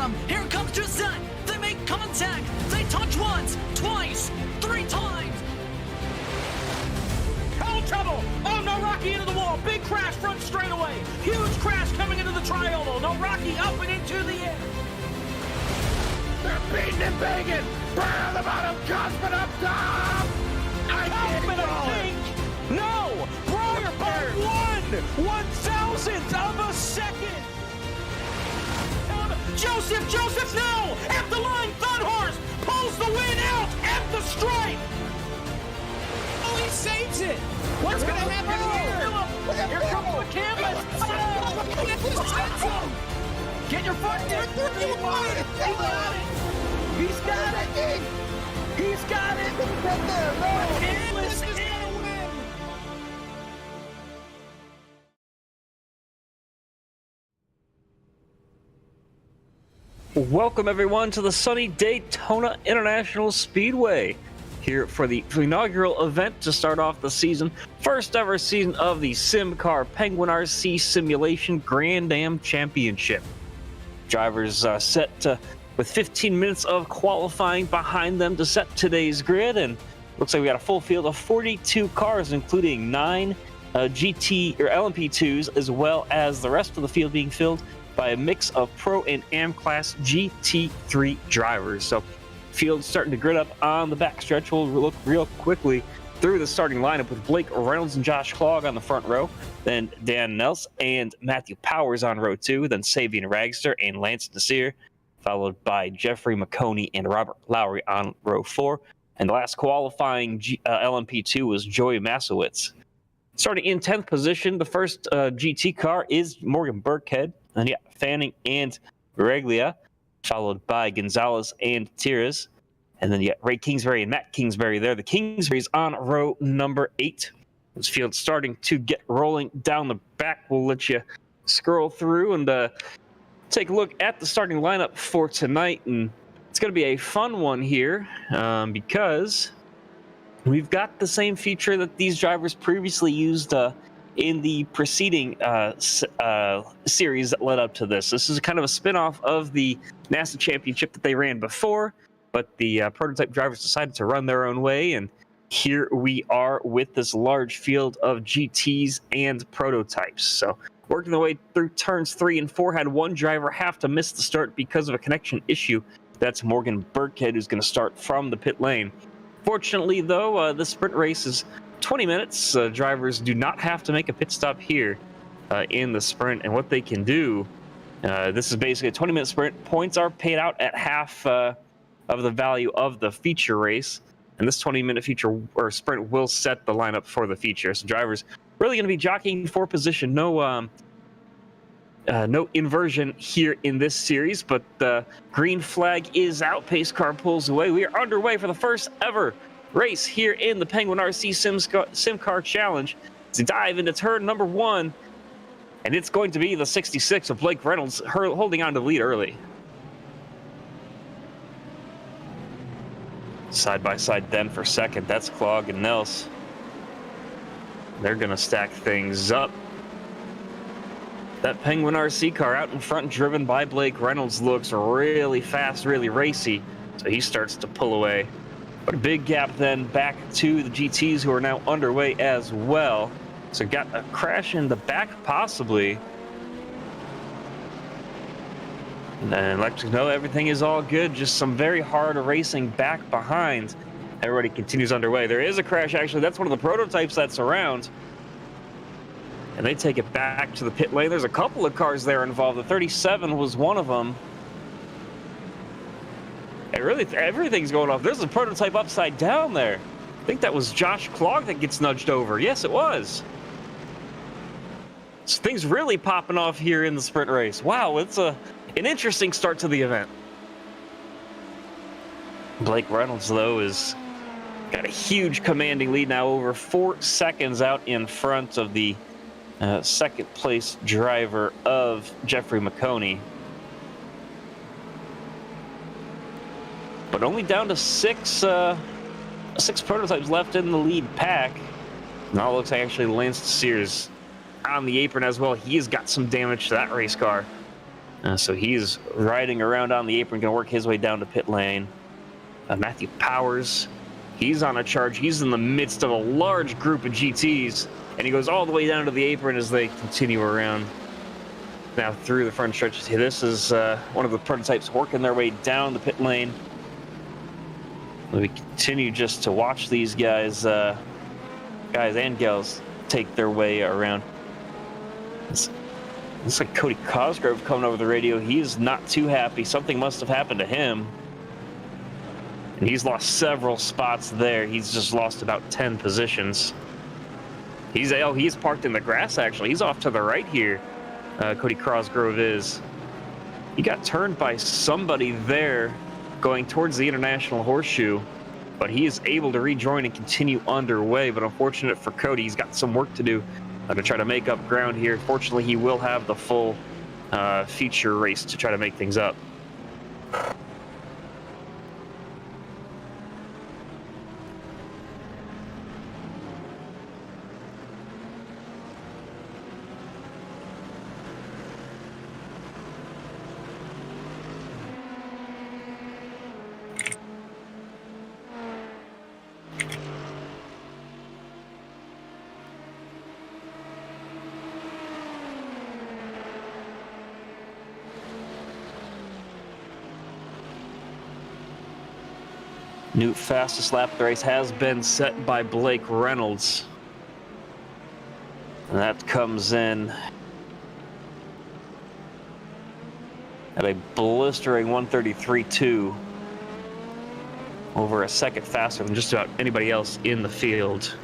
bottom. Here comes Gisette. They make contact. They touch once, twice, 3 times. Oh, trouble! Oh, no, Rocky into the wall. Big crash front straightaway. Huge crash coming into the triangle. No, Rocky up and into the air. They're beating and banging. Burn on the bottom. Cosman up top. Cosman up pink. No! Breyer by 1/1000th of a second. Joseph, no! At the line, Third Horse pulls the win out at the stripe. Oh, he saves it! What's going to happen here? Here comes the canvas! Get your foot there! He got it! He's got it! He's got it! Canvas is going to win! Welcome everyone to the sunny Daytona International Speedway. Here for the inaugural event to start off the season. First ever season of the SimCAR Penguin RC Simulation Grand Am Championship. Drivers set with 15 minutes of qualifying behind them to set today's grid, and looks like we got a full field of 42 cars, including 9 GT or LMP2s, as well as the rest of the field being filled by a mix of Pro and Am Class GT3 drivers. So field starting to grid up on the backstretch. We'll look real quickly through the starting lineup with Blake Reynolds and Josh Klog on the front row, then Dan Nels and Matthew Powers on row 2, then Sabian Ragster and Lance Nasir, followed by Jeffrey McConey and Robert Lowry on row 4. And the last qualifying LMP2 was Joey Masowitz. Starting in 10th position, the first GT car is Morgan Burkhead, and Fanning and Reglia, followed by Gonzalez and Tires. And then you got Ray Kingsbury and Matt Kingsbury there. The Kingsbury's on row number 8. This field's starting to get rolling down the back. We'll let you scroll through and take a look at the starting lineup for tonight. And it's going to be a fun one here because we've got the same feature that these drivers previously used in the preceding series that led up to this. This is kind of a spin-off of the NASA Championship that they ran before, but the prototype drivers decided to run their own way, and here we are with this large field of GTs and prototypes. So working the way through turns 3 and 4, had one driver have to miss the start because of a connection issue. That's Morgan Burkhead, who's going to start from the pit lane. Fortunately, though, the sprint race is 20 minutes. Drivers do not have to make a pit stop here in the sprint, and what they can do, this is basically a 20-minute sprint. Points are paid out at half of the value of the feature race, and this 20-minute feature or sprint will set the lineup for the feature. So drivers really going to be jockeying for position. No inversion here in this series, but the green flag is out. Pace car pulls away. We are underway for the first ever race here in the Penguin RC SimCAR Challenge. To dive into turn number 1, and it's going to be the 66 of Blake Reynolds holding on to the lead early. Side by side then for second, that's Klog and Nels. They're going to stack things up. That Penguin RC car out in front, driven by Blake Reynolds, looks really fast, really racy, so he starts to pull away. But a big gap then back to the GTs, who are now underway as well. So got a crash in the back possibly. And then Electric, no, everything is all good. Just some very hard racing back behind. Everybody continues underway. There is a crash, actually. That's one of the prototypes that's around. And they take it back to the pit lane. There's a couple of cars there involved. The 37 was one of them. Everything's going off. There's a prototype upside down there. I think that was Josh Klog that gets nudged over. Yes, it was. So things really popping off here in the sprint race. Wow, it's an interesting start to the event. Blake Reynolds, though, is got a huge commanding lead now, over 4 seconds out in front of the second place driver of Jeffrey McConey. But only down to 6 prototypes left in the lead pack. Now it looks like actually Lance Sears on the apron as well. He has got some damage to that race car. So he's riding around on the apron, going to work his way down to pit lane. Matthew Powers, he's on a charge. He's in the midst of a large group of GTs, and he goes all the way down to the apron as they continue around. Now through the front stretch. This is one of the prototypes working their way down the pit lane. We continue just to watch these guys and gals take their way around. Looks like Cody Cosgrove coming over the radio. He's not too happy. Something must have happened to him. And he's lost several spots there. He's just lost about 10 positions. He's parked in the grass, actually. He's off to the right here. Cody Cosgrove is. He got turned by somebody there going towards the International Horseshoe, but he is able to rejoin and continue underway. But unfortunate for Cody, he's got some work to do to try to make up ground here. Fortunately, he will have the full feature race to try to make things up. New fastest lap of the race has been set by Blake Reynolds. And that comes in at a blistering 133.2, over a second faster than just about anybody else in the field.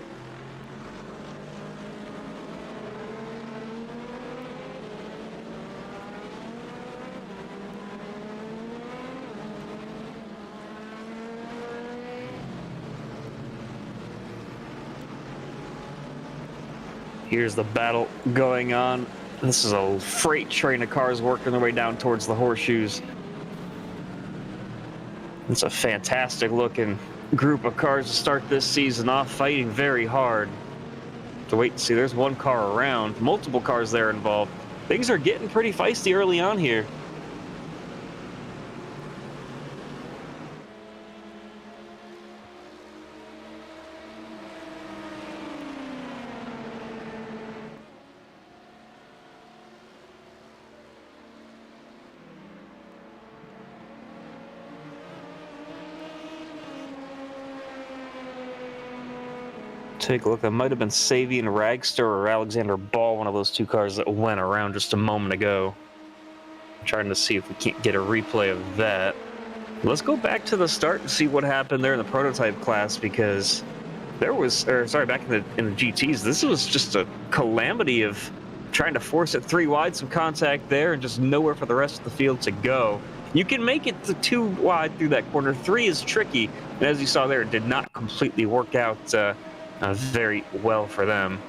Here's the battle going on. This is a freight train of cars working their way down towards the horseshoes. It's a fantastic looking group of cars to start this season off, fighting very hard. To wait and see, there's one car around, multiple cars there involved. Things are getting pretty feisty early on here. Take a look. That might have been Savian Ragster or Alexander Ball, one of those two cars that went around just a moment ago. I'm trying to see if we can't get a replay of that. Let's go back to the start and see what happened there in the prototype class, because there was, back in the GTs, this was just a calamity of trying to force it 3 wide, some contact there, and just nowhere for the rest of the field to go. You can make it to 2 wide through that corner. 3 is tricky, and as you saw there, it did not completely work out very well for them.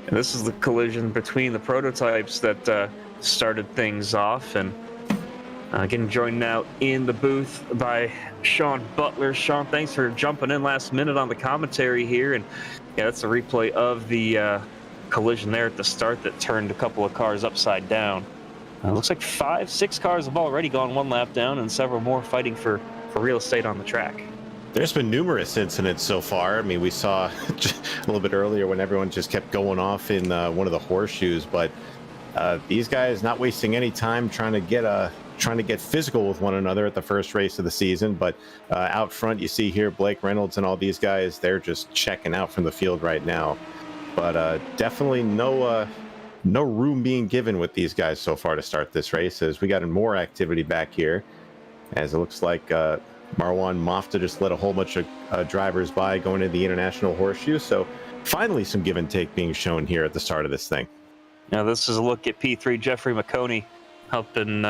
And this is the collision between the prototypes that started things off, and getting joined now in the booth by Sean Butler. Sean, thanks for jumping in last minute on the commentary here, and yeah, that's a replay of the collision there at the start that turned a couple of cars upside down. Looks like 5, 6 cars have already gone 1 lap down, and several more fighting for real estate on the track. There's been numerous incidents so far. I mean, we saw a little bit earlier when everyone just kept going off in one of the horseshoes, but these guys not wasting any time trying to get physical with one another at the first race of the season. But out front, you see here Blake Reynolds and all these guys, they're just checking out from the field right now. But definitely no room being given with these guys so far to start this race, as we got more activity back here, as it looks like Marwan Mafta just let a whole bunch of drivers by going to the International Horseshoe. So finally some give and take being shown here at the start of this thing. Now this is a look at P3. Jeffrey McConey helping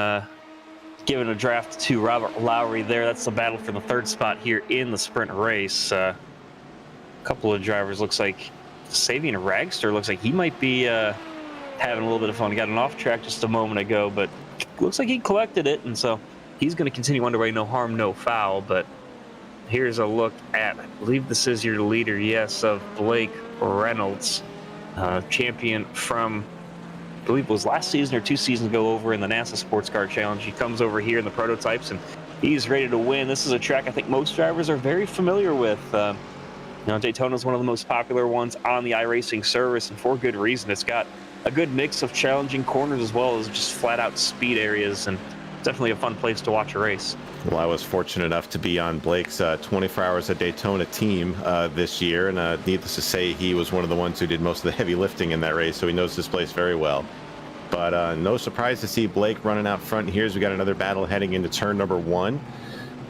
giving a draft to Robert Lowry there. That's the battle for the 3rd spot here in the sprint race. A couple of drivers, looks like Savian Ragster looks like he might be having a little bit of fun. He got an off track just a moment ago, but looks like he collected it, and so he's going to continue underway. No harm, no foul. But here's a look at, I believe this is your leader, yes, of Blake Reynolds. champion from, I believe it was last season or 2 seasons ago over in the NASA Sports Car Challenge. He comes over here in the prototypes and he's ready to win. This is a track I think most drivers are very familiar with. Daytona is one of the most popular ones on the iRacing service, and for good reason. It's got a good mix of challenging corners as well as just flat out speed areas, and definitely a fun place to watch a race. Well, I was fortunate enough to be on Blake's 24 Hours at Daytona team this year, and needless to say, he was one of the ones who did most of the heavy lifting in that race, so he knows this place very well. But no surprise to see Blake running out front here as we got another battle heading into turn number 1.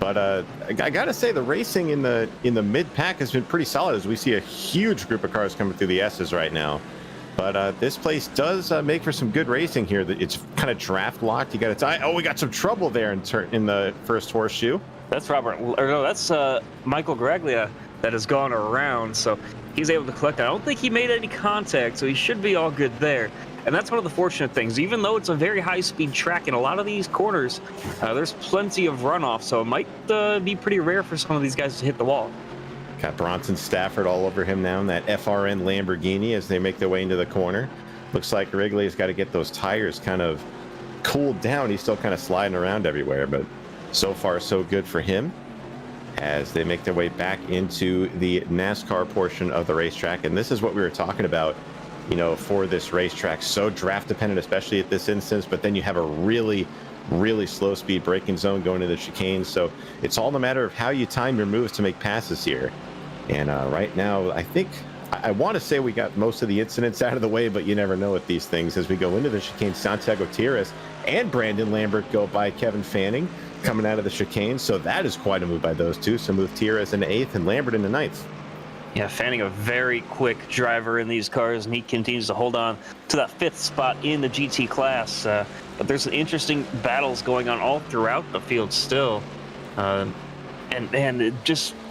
But I gotta say, the racing in the mid pack has been pretty solid as we see a huge group of cars coming through the S's right now. But this place does make for some good racing here. It's kind of draft locked. You got to tie. Oh, we got some trouble there in the first horseshoe. That's that's Michael Graglia that has gone around, so he's able to collect. I don't think he made any contact, so he should be all good there. And that's one of the fortunate things. Even though it's a very high-speed track in a lot of these corners, there's plenty of runoff, so it might be pretty rare for some of these guys to hit the wall. Got Bronson Stafford all over him now in that FRN Lamborghini as they make their way into the corner. Looks like Wrigley's got to get those tires kind of cooled down. He's still kind of sliding around everywhere, but so far so good for him as they make their way back into the NASCAR portion of the racetrack. And this is what we were talking about, for this racetrack. So draft dependent, especially at this instance, but then you have a really slow speed braking zone going into the chicane. So it's all a matter of how you time your moves to make passes here. And right now, I want to say we got most of the incidents out of the way, but you never know with these things. As we go into the chicane, Santiago Tiras and Brandon Lambert go by Kevin Fanning coming out of the chicane. So that is quite a move by those two. So move Tiras into 8th and Lambert into 9th. Yeah, Fanning, a very quick driver in these cars, and he continues to hold on to that 5th spot in the GT class. But there's interesting battles going on all throughout the field still. And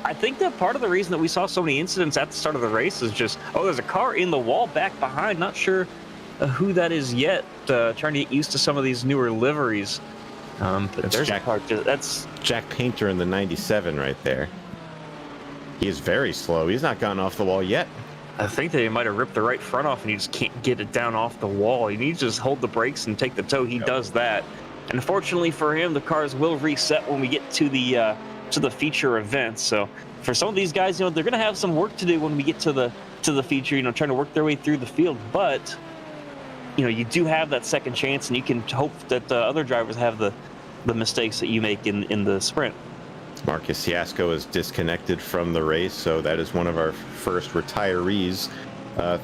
I think that part of the reason that we saw so many incidents at the start of the race is just, there's a car in the wall back behind. Not sure who that is yet. Trying to get used to some of these newer liveries. But there's a car. That's Jack Painter in the 97 right there. He is very slow. He's not gotten off the wall yet. I think they might have ripped the right front off and he just can't get it down off the wall. He needs to just hold the brakes and take the toe. He does that. And unfortunately for him, the cars will reset when we get to the feature event. So for some of these guys, they're going to have some work to do when we get to the feature, trying to work their way through the field. But, you do have that second chance, and you can hope that the other drivers have the mistakes that you make in the sprint. Marcus Siasco is disconnected from the race, so that is one of our first retirees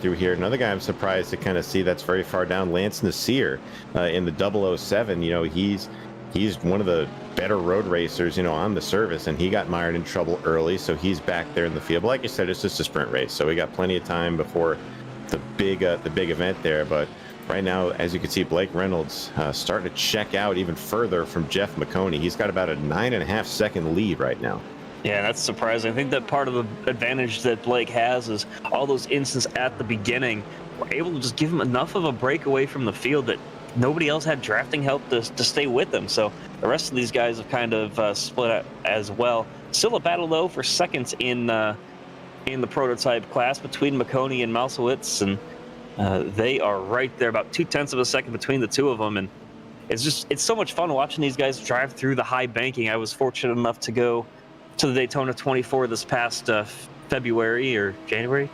through here. Another guy I'm surprised to kind of see that's very far down, Lance Nasir in the 007. He's one of the better road racers, on the service, and he got mired in trouble early, so he's back there in the field. But like you said, it's just a sprint race, so we got plenty of time before the big event there. But right now, as you can see, Blake Reynolds starting to check out even further from Jeff McConey. He's got about a 9.5 second lead right now. Yeah, that's surprising. I think that part of the advantage that Blake has is all those instances at the beginning were able to just give him enough of a break away from the field that nobody else had drafting help to stay with them. So the rest of these guys have kind of split out as well. Still a battle, though, for seconds in the prototype class between McConey and Malsowitz, and they are right there, about 0.2 of a second between the two of them. And it's so much fun watching these guys drive through the high banking. I was fortunate enough to go to the Daytona 24 this past February or January.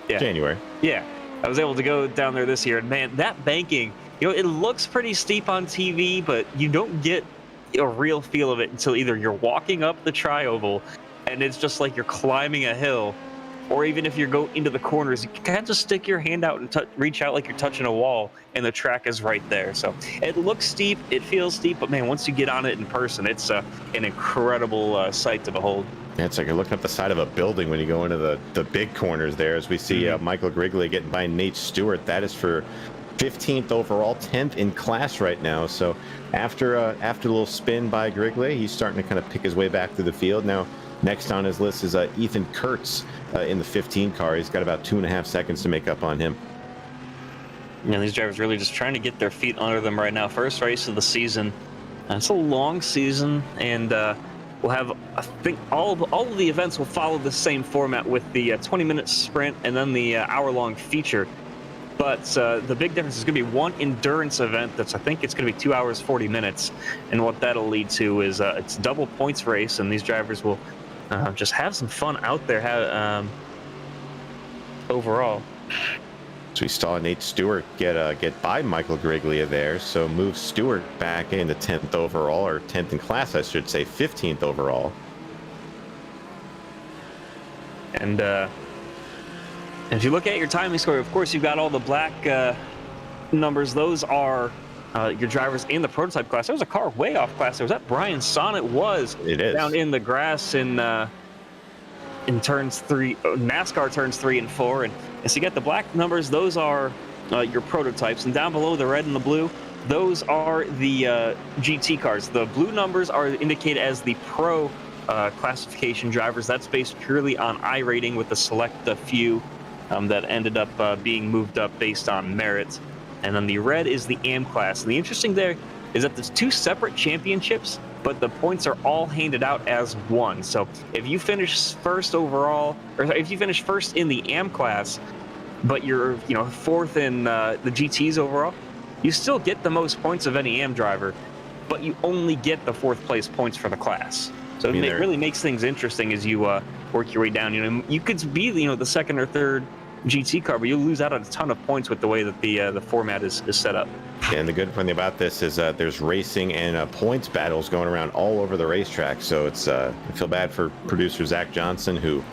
Yeah. January. Yeah. I was able to go down there this year, and man, that banking, it looks pretty steep on TV, but you don't get a real feel of it until either you're walking up the tri-oval and it's just like you're climbing a hill, or even if you go into the corners, you can kind of just stick your hand out and reach out like you're touching a wall, and the track is right there. So it looks steep, it feels steep, but man, once you get on it in person, it's an incredible sight to behold. Yeah, it's like you're looking up the side of a building when you go into the big corners there, as we see Michael Grigley getting by Nate Stewart. That is for 15th overall, 10th in class right now. So after a little spin by Grigley, he's starting to kind of pick his way back through the field. Now, next on his list is Ethan Kurtz in the 15 car. He's got about 2.5 seconds to make up on him. These drivers really just trying to get their feet under them right now. First race of the season. It's a long season, and we'll have, I think, all of the events will follow the same format with the 20-minute sprint and then the hour-long feature. But the big difference is going to be one endurance event I think it's going to be 2 hours, 40 minutes. And what that'll lead to is it's double points race, and these drivers will just have some fun out there overall. So we saw Nate Stewart get by Michael Griglia there, so move Stewart back into 10th overall, or 10th in class, I should say, 15th overall. And if you look at your timing score, of course, you've got all the black numbers. Those are your drivers in the prototype class. There was a car way off class. Was that Brian Son? It was. It is. Down in the grass in turns 3, NASCAR turns 3 and 4. And so you got the black numbers. Those are your prototypes. And down below, the red and the blue, those are the GT cars. The blue numbers are indicated as the pro classification drivers. That's based purely on iRating, with a select few that ended up being moved up based on merit. And then the red is the AM class. And the interesting there is that there's 2 separate championships, but the points are all handed out as one. So if you finish first overall, or if you finish first in the AM class, but you're 4th in the GTs overall, you still get the most points of any AM driver, but you only get the 4th place points for the class. So it really makes things interesting as you work your way down. You could be the second or third GT car, but you'll lose out on a ton of points with the way that the format is set up. And the good thing about this is there's racing and points battles going around all over the racetrack. So it's I feel bad for producer Zach Johnson, who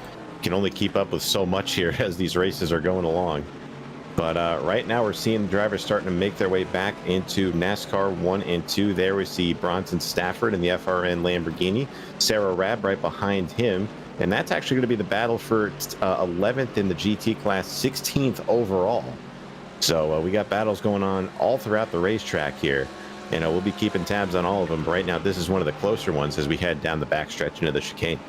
can only keep up with so much here as these races are going along. But right now we're seeing drivers starting to make their way back into NASCAR 1 and 2. There we see Bronson Stafford in the FRN Lamborghini, Sarah Rabb right behind him. And that's actually going to be the battle for 11th in the GT class, 16th overall. So we got battles going on all throughout the racetrack here. And we'll be keeping tabs on all of them. But right now, this is one of the closer ones as we head down the backstretch into the chicane.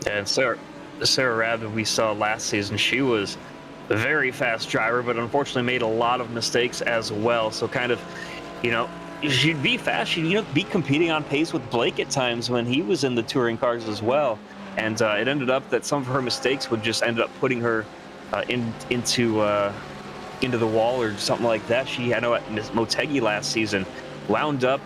And Sarah Rabb, we saw last season, she was a very fast driver, but unfortunately made a lot of mistakes as well. So kind of, she'd be fast. She'd be competing on pace with Blake at times when he was in the touring cars as well. And it ended up that some of her mistakes would just end up putting her into the wall or something like that. I know at Motegi last season, wound up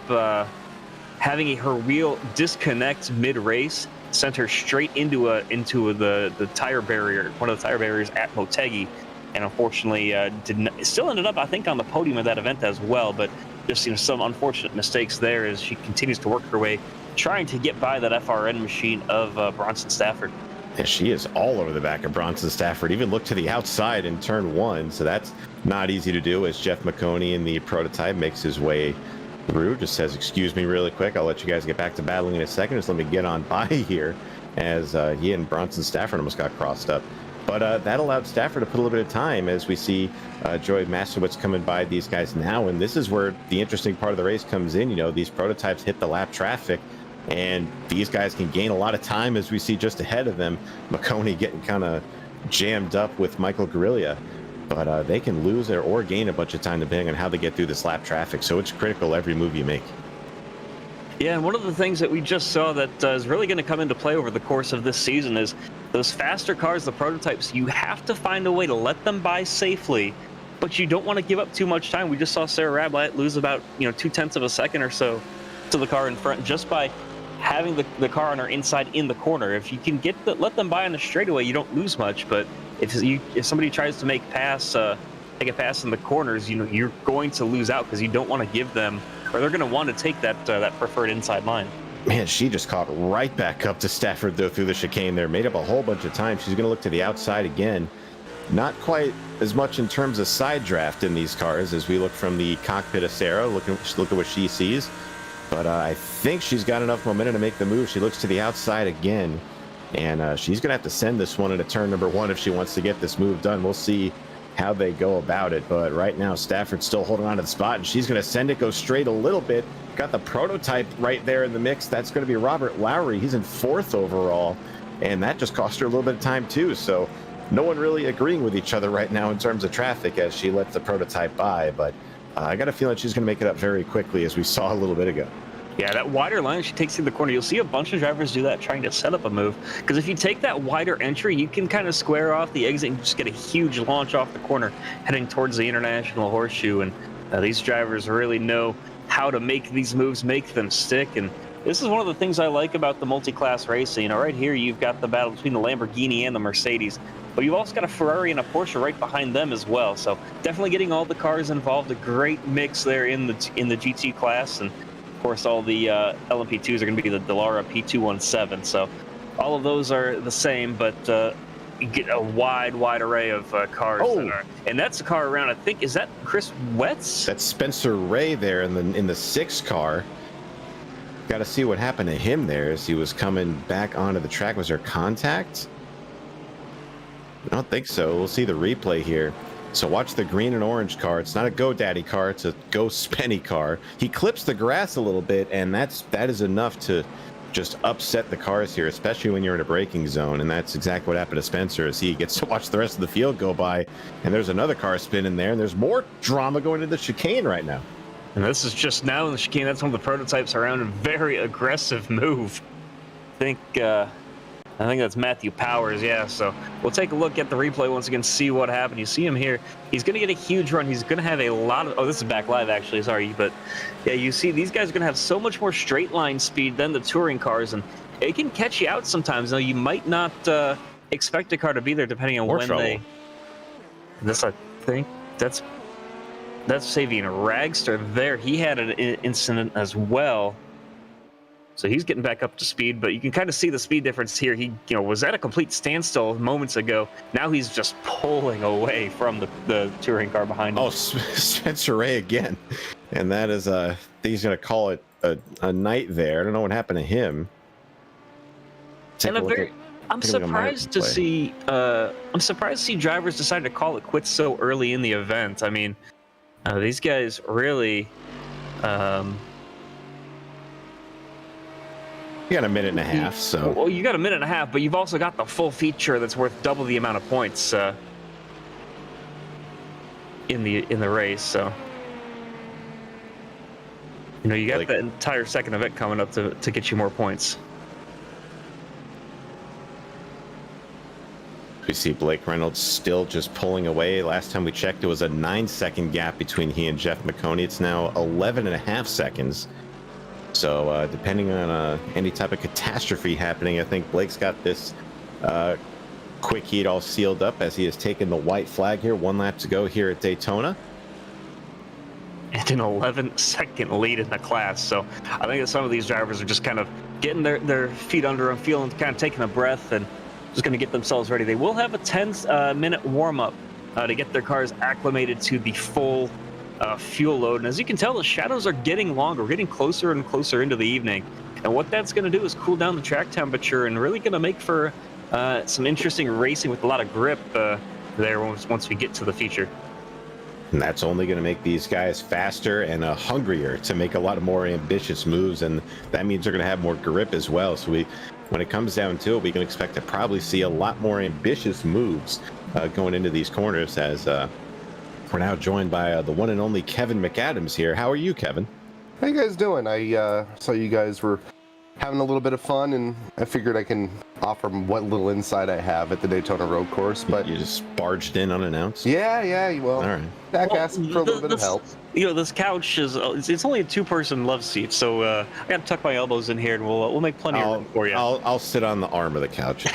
having her wheel disconnect mid-race, sent her straight into the tire barrier, one of the tire barriers at Motegi, and unfortunately still ended up, I think, on the podium of that event as well. But just some unfortunate mistakes there as she continues to work her way, trying to get by that FRN machine of Bronson Stafford. Yeah, she is all over the back of Bronson Stafford. Even looked to the outside in turn 1, so that's not easy to do as Jeff McConey in the prototype makes his way through. Just says, excuse me really quick, I'll let you guys get back to battling in a second. Just let me get on by here, as he and Bronson Stafford almost got crossed up. But that allowed Stafford to put a little bit of time as we see Joy Masterwitz coming by these guys now. And this is where the interesting part of the race comes in. These prototypes hit the lap traffic, and these guys can gain a lot of time, as we see just ahead of them, McConey getting kind of jammed up with Michael Griglia. But they can lose or gain a bunch of time depending on how they get through this lap traffic. So it's critical every move you make. Yeah, and one of the things that we just saw that is really going to come into play over the course of this season is those faster cars, the prototypes. You have to find a way to let them by safely, but you don't want to give up too much time. We just saw Sarah Rabb lose about 0.2 of a second or so to the car in front just by having the car on her inside in the corner. If you can let them by on the straightaway, you don't lose much. But if somebody tries to take a pass in the corners, you're going to lose out because you don't want to give them, or they're going to want to take that preferred inside line. Man, she just caught right back up to Stafford though through the chicane there. Made up a whole bunch of time. She's going to look to the outside again. Not quite as much in terms of side draft in these cars as we look from the cockpit of Sarah. Look at what she sees. But I think she's got enough momentum to make the move. She looks to the outside again, and she's going to have to send this one into turn number 1 if she wants to get this move done. We'll see how they go about it. But right now, Stafford's still holding on to the spot, and she's going to send it, go straight a little bit. Got the prototype right there in the mix. That's going to be Robert Lowry. He's in 4th overall, and that just cost her a little bit of time too. So no one really agreeing with each other right now in terms of traffic as she lets the prototype by. But I got a feeling she's going to make it up very quickly, as we saw a little bit ago. Yeah, that wider line she takes through the corner. You'll see a bunch of drivers do that, trying to set up a move. Because if you take that wider entry, you can kind of square off the exit and just get a huge launch off the corner, heading towards the International Horseshoe. And these drivers really know how to make these moves, make them stick. And this is one of the things I like about the multi-class racing. You know, right here you've got the battle between the Lamborghini and the Mercedes, but you've also got a Ferrari and a Porsche right behind them as well. So definitely getting all the cars involved. A great mix there in the GT class. And of course, all the LMP2s are going to be the Dallara P217. So all of those are the same, but you get a wide array of cars. And that's a car around, I think, is that Chris Wetz? That's Spencer Ray there in the 6 car. Got to see what happened to him there as he was coming back onto the track. Was there contact? I don't think so. We'll see the replay here. So watch the green and orange car. It's not a GoDaddy car. It's a Go Spenny car. He clips the grass a little bit, and that is enough to just upset the cars here, especially when you're in a braking zone. And that's exactly what happened to Spencer as he gets to watch the rest of the field go by. And there's another car spinning there, and there's more drama going into the chicane right now. And this is just now in the chicane. That's one of the prototypes around. A very aggressive move. I think that's Matthew Powers, yeah. So we'll take a look at the replay once again, see what happened. You see him here. He's going to get a huge run. He's going to have a lot of... Oh, this is back live, actually. Sorry. But, yeah, you see these guys are going to have so much more straight line speed than the touring cars, and it can catch you out sometimes. Now, you might not expect a car to be there depending on when they... This, I think, that's Savian Ragster there. He had an incident as well. So he's getting back up to speed, but you can kind of see the speed difference here. He, was at a complete standstill moments ago. Now he's just pulling away from the touring car behind him. Oh, Spencer Ray again. And that is, he's going to call it a night there. I don't know what happened to him. I'm surprised to see drivers decide to call it quits so early in the event. I mean, these guys really... You got a minute and a half, so... Well, you got a minute and a half, but you've also got the full feature that's worth double the amount of points in the race, so... You got the entire second event coming up to get you more points. We see Blake Reynolds still just pulling away. Last time we checked, it was a 9-second gap between he and Jeff McConey. It's now 11.5 seconds. So depending on any type of catastrophe happening, I think Blake's got this quick heat all sealed up as he has taken the white flag here. 1 lap to go here at Daytona. And an 11-second lead in the class. So I think that some of these drivers are just kind of getting their feet under them, feeling, kind of taking a breath, and just going to get themselves ready. They will have a 10-minute warm-up to get their cars acclimated to the full fuel load. And as you can tell, the shadows are getting longer. We're getting closer and closer into the evening. And what that's going to do is cool down the track temperature and really going to make for some interesting racing with a lot of grip there once we get to the feature. And that's only going to make these guys faster and hungrier to make a lot of more ambitious moves. And that means they're going to have more grip as well. So when it comes down to it, we can expect to probably see a lot more ambitious moves going into these corners as we're now joined by the one and only Kevin McAdams here. How are you, Kevin? How you guys doing? I saw you guys were having a little bit of fun, and I figured I can offer what little insight I have at the Daytona road course. But you just barged in unannounced? Yeah. Well, all right. Jack asked for a little bit of help. This couch it's only a 2-person love seat, so I got to tuck my elbows in here, and we'll make plenty of room for you. I'll sit on the arm of the couch.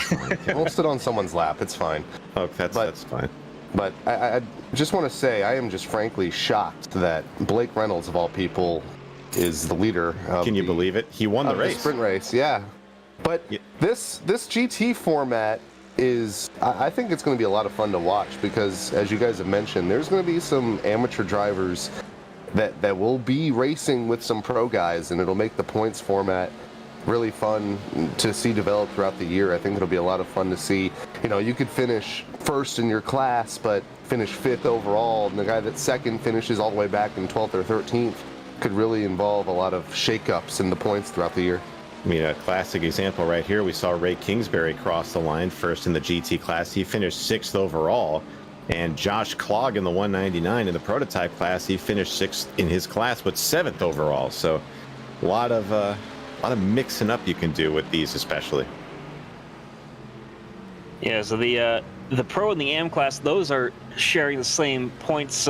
We'll sit on someone's lap. It's fine. Oh, that's fine. But I just want to say I am just frankly shocked that Blake Reynolds, of all people, is the leader. Can you believe it? He won the race. The sprint race, yeah. But this GT format is, I think it's going to be a lot of fun to watch because, as you guys have mentioned, there's going to be some amateur drivers that will be racing with some pro guys, and it'll make the points format really fun to see develop throughout the year. I think it'll be a lot of fun to see. You could finish first in your class, but finish 5th overall, and the guy that's second finishes all the way back in 12th or 13th. Could really involve a lot of shakeups in the points throughout the year. I mean, a classic example right here, we saw Ray Kingsbury cross the line first in the GT class. He finished 6th overall. And Josh Clogg in the 199 in the prototype class, he finished 6th in his class, but 7th overall. So A lot of mixing up you can do with these, especially. Yeah, so the Pro and the AM class, those are sharing the same points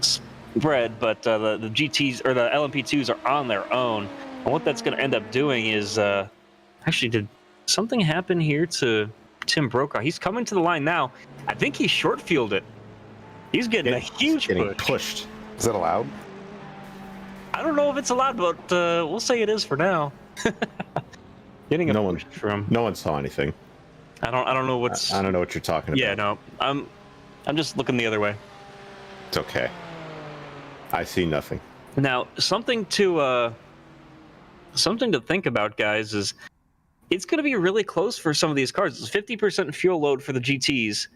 spread, but the GTs or the LMP2s are on their own. And what that's going to end up doing is, actually, did something happen here to Tim Brokaw? He's coming to the line now. I think he short fielded. He's getting a huge getting push. pushed. Is that allowed? I don't know if it's allowed, but we'll say it is for now. Getting a push from. No one saw anything. I don't know what's. I don't know what you're talking about. Yeah, no. I'm just looking the other way. It's okay. I see nothing. Now, something to think about, guys, is it's going to be really close for some of these cars. It's 50% fuel load for the GTs.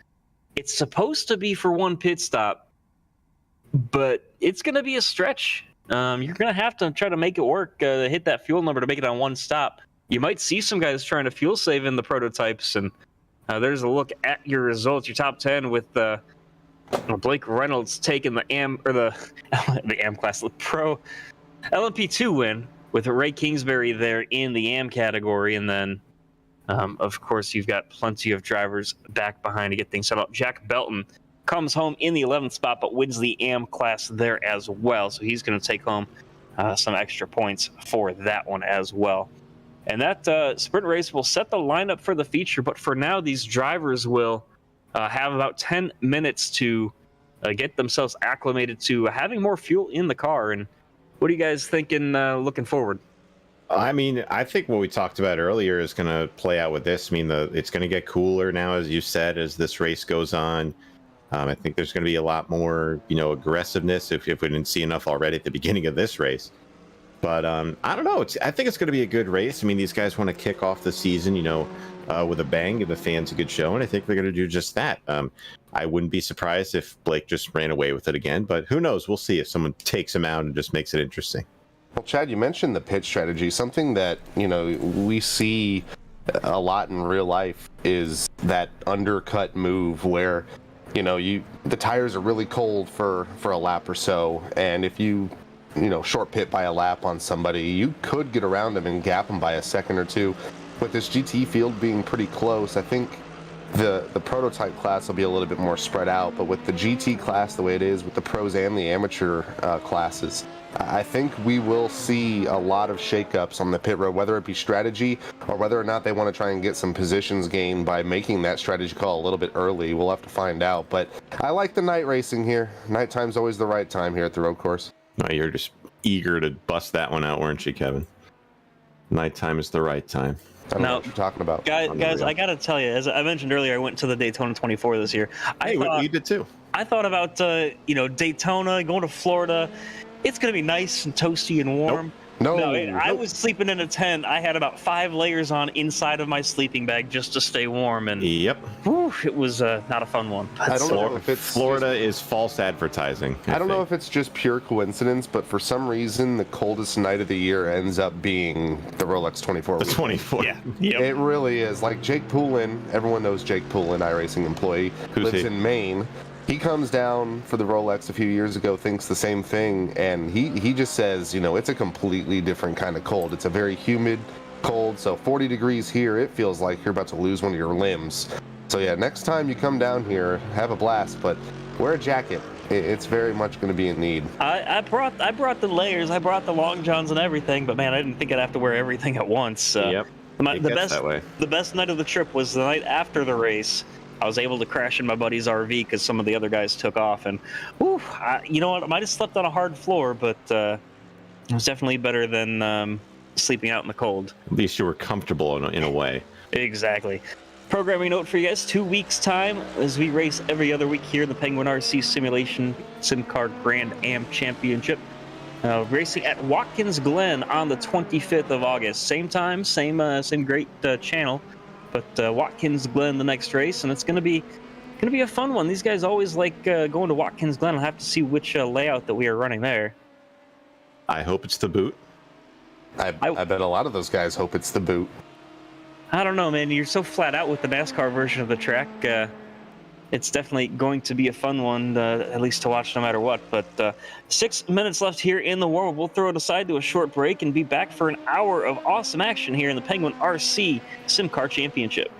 It's supposed to be for one pit stop, but it's going to be a stretch. You're going to have to try to make it work, hit that fuel number to make it on one stop. You might see some guys trying to fuel save in the prototypes, and there's a look at your results, your top 10 with Blake Reynolds taking the the AM class, the Pro LMP2 win with Ray Kingsbury there in the AM category, and then of course you've got plenty of drivers back behind to get things set up. Jack Belton comes home in the 11th spot, but wins the AM class there as well, so he's going to take home some extra points for that one as well. And that sprint race will set the lineup for the feature, but for now, these drivers will have about 10 minutes to get themselves acclimated to having more fuel in the car. And what are you guys thinking looking forward? I mean, I think what we talked about earlier is going to play out with this. I mean, it's going to get cooler now, as you said, as this race goes on. I think there's going to be a lot more, aggressiveness if we didn't see enough already at the beginning of this race. But I don't know. I think it's going to be a good race. I mean, these guys want to kick off the season, with a bang, give the fans a good show, and I think they're going to do just that. I wouldn't be surprised if Blake just ran away with it again, but who knows? We'll see if someone takes him out and just makes it interesting. Well, Chad, you mentioned the pit strategy. Something that, we see a lot in real life is that undercut move where, the tires are really cold for a lap or so, and if you short pit by a lap on somebody, you could get around them and gap them by a second or two. With this GT field being pretty close, I think the prototype class will be a little bit more spread out, but with the GT class the way it is, with the pros and the amateur classes, I think we will see a lot of shakeups on the pit road, whether it be strategy or whether or not they want to try and get some positions gained by making that strategy call a little bit early. We'll have to find out, but I like the night racing here. Nighttime's always the right time here at the road course. No, you're just eager to bust that one out, weren't you, Kevin? Nighttime is the right time. I don't know what you're talking about. Guys, I got to tell you, as I mentioned earlier, I went to the Daytona 24 this year. You did too. I thought about, Daytona, going to Florida. It's going to be nice and toasty and warm. No, I was sleeping in a tent. I had about 5 layers on inside of my sleeping bag just to stay warm. And yep, it was not a fun one. I don't know if it's Florida is false advertising. I don't know if it's just pure coincidence, but for some reason, the coldest night of the year ends up being the Rolex 24. The 24. Yeah, yep. It really is. Like Jake Poulin, everyone knows Jake Poulin, iRacing employee, lives in Maine. He comes down for the Rolex a few years ago, thinks the same thing, and he just says, it's a completely different kind of cold. It's a very humid cold, so 40 degrees here, it feels like you're about to lose one of your limbs. So yeah, next time you come down here, have a blast, but wear a jacket. It's very much going to be in need. I brought the layers, I brought the long johns and everything, but man, I didn't think I'd have to wear everything at once. Yep. The best night of the trip was the night after the race. I was able to crash in my buddy's RV because some of the other guys took off, and you know what? I might have slept on a hard floor, but it was definitely better than sleeping out in the cold. At least you were comfortable in a way. Exactly. Programming note for you guys: 2 weeks time as we race every other week here in the Penguin RC Simulation SimCAR Grand Am Championship. Racing at Watkins Glen on the 25th of August. Same time, same great channel. But Watkins Glen the next race, and it's gonna be a fun one. These guys always like going to Watkins Glen. I'll have to see which layout that we are running there. I hope it's the boot. I bet a lot of those guys hope it's the boot. I don't know, man. You're so flat out with the NASCAR version of the track. it's definitely going to be a fun one, at least to watch no matter what. But 6 minutes left here in the warm-up. We'll throw it aside to a short break and be back for an hour of awesome action here in the Penguin RC SimCAR Championship.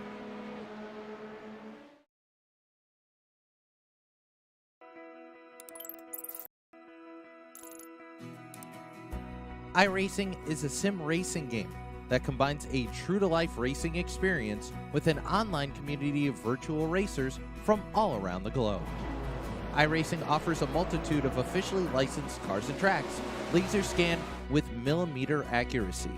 iRacing is a sim racing game that combines a true-to-life racing experience with an online community of virtual racers from all around the globe. iRacing offers a multitude of officially licensed cars and tracks, laser scanned with millimeter accuracy.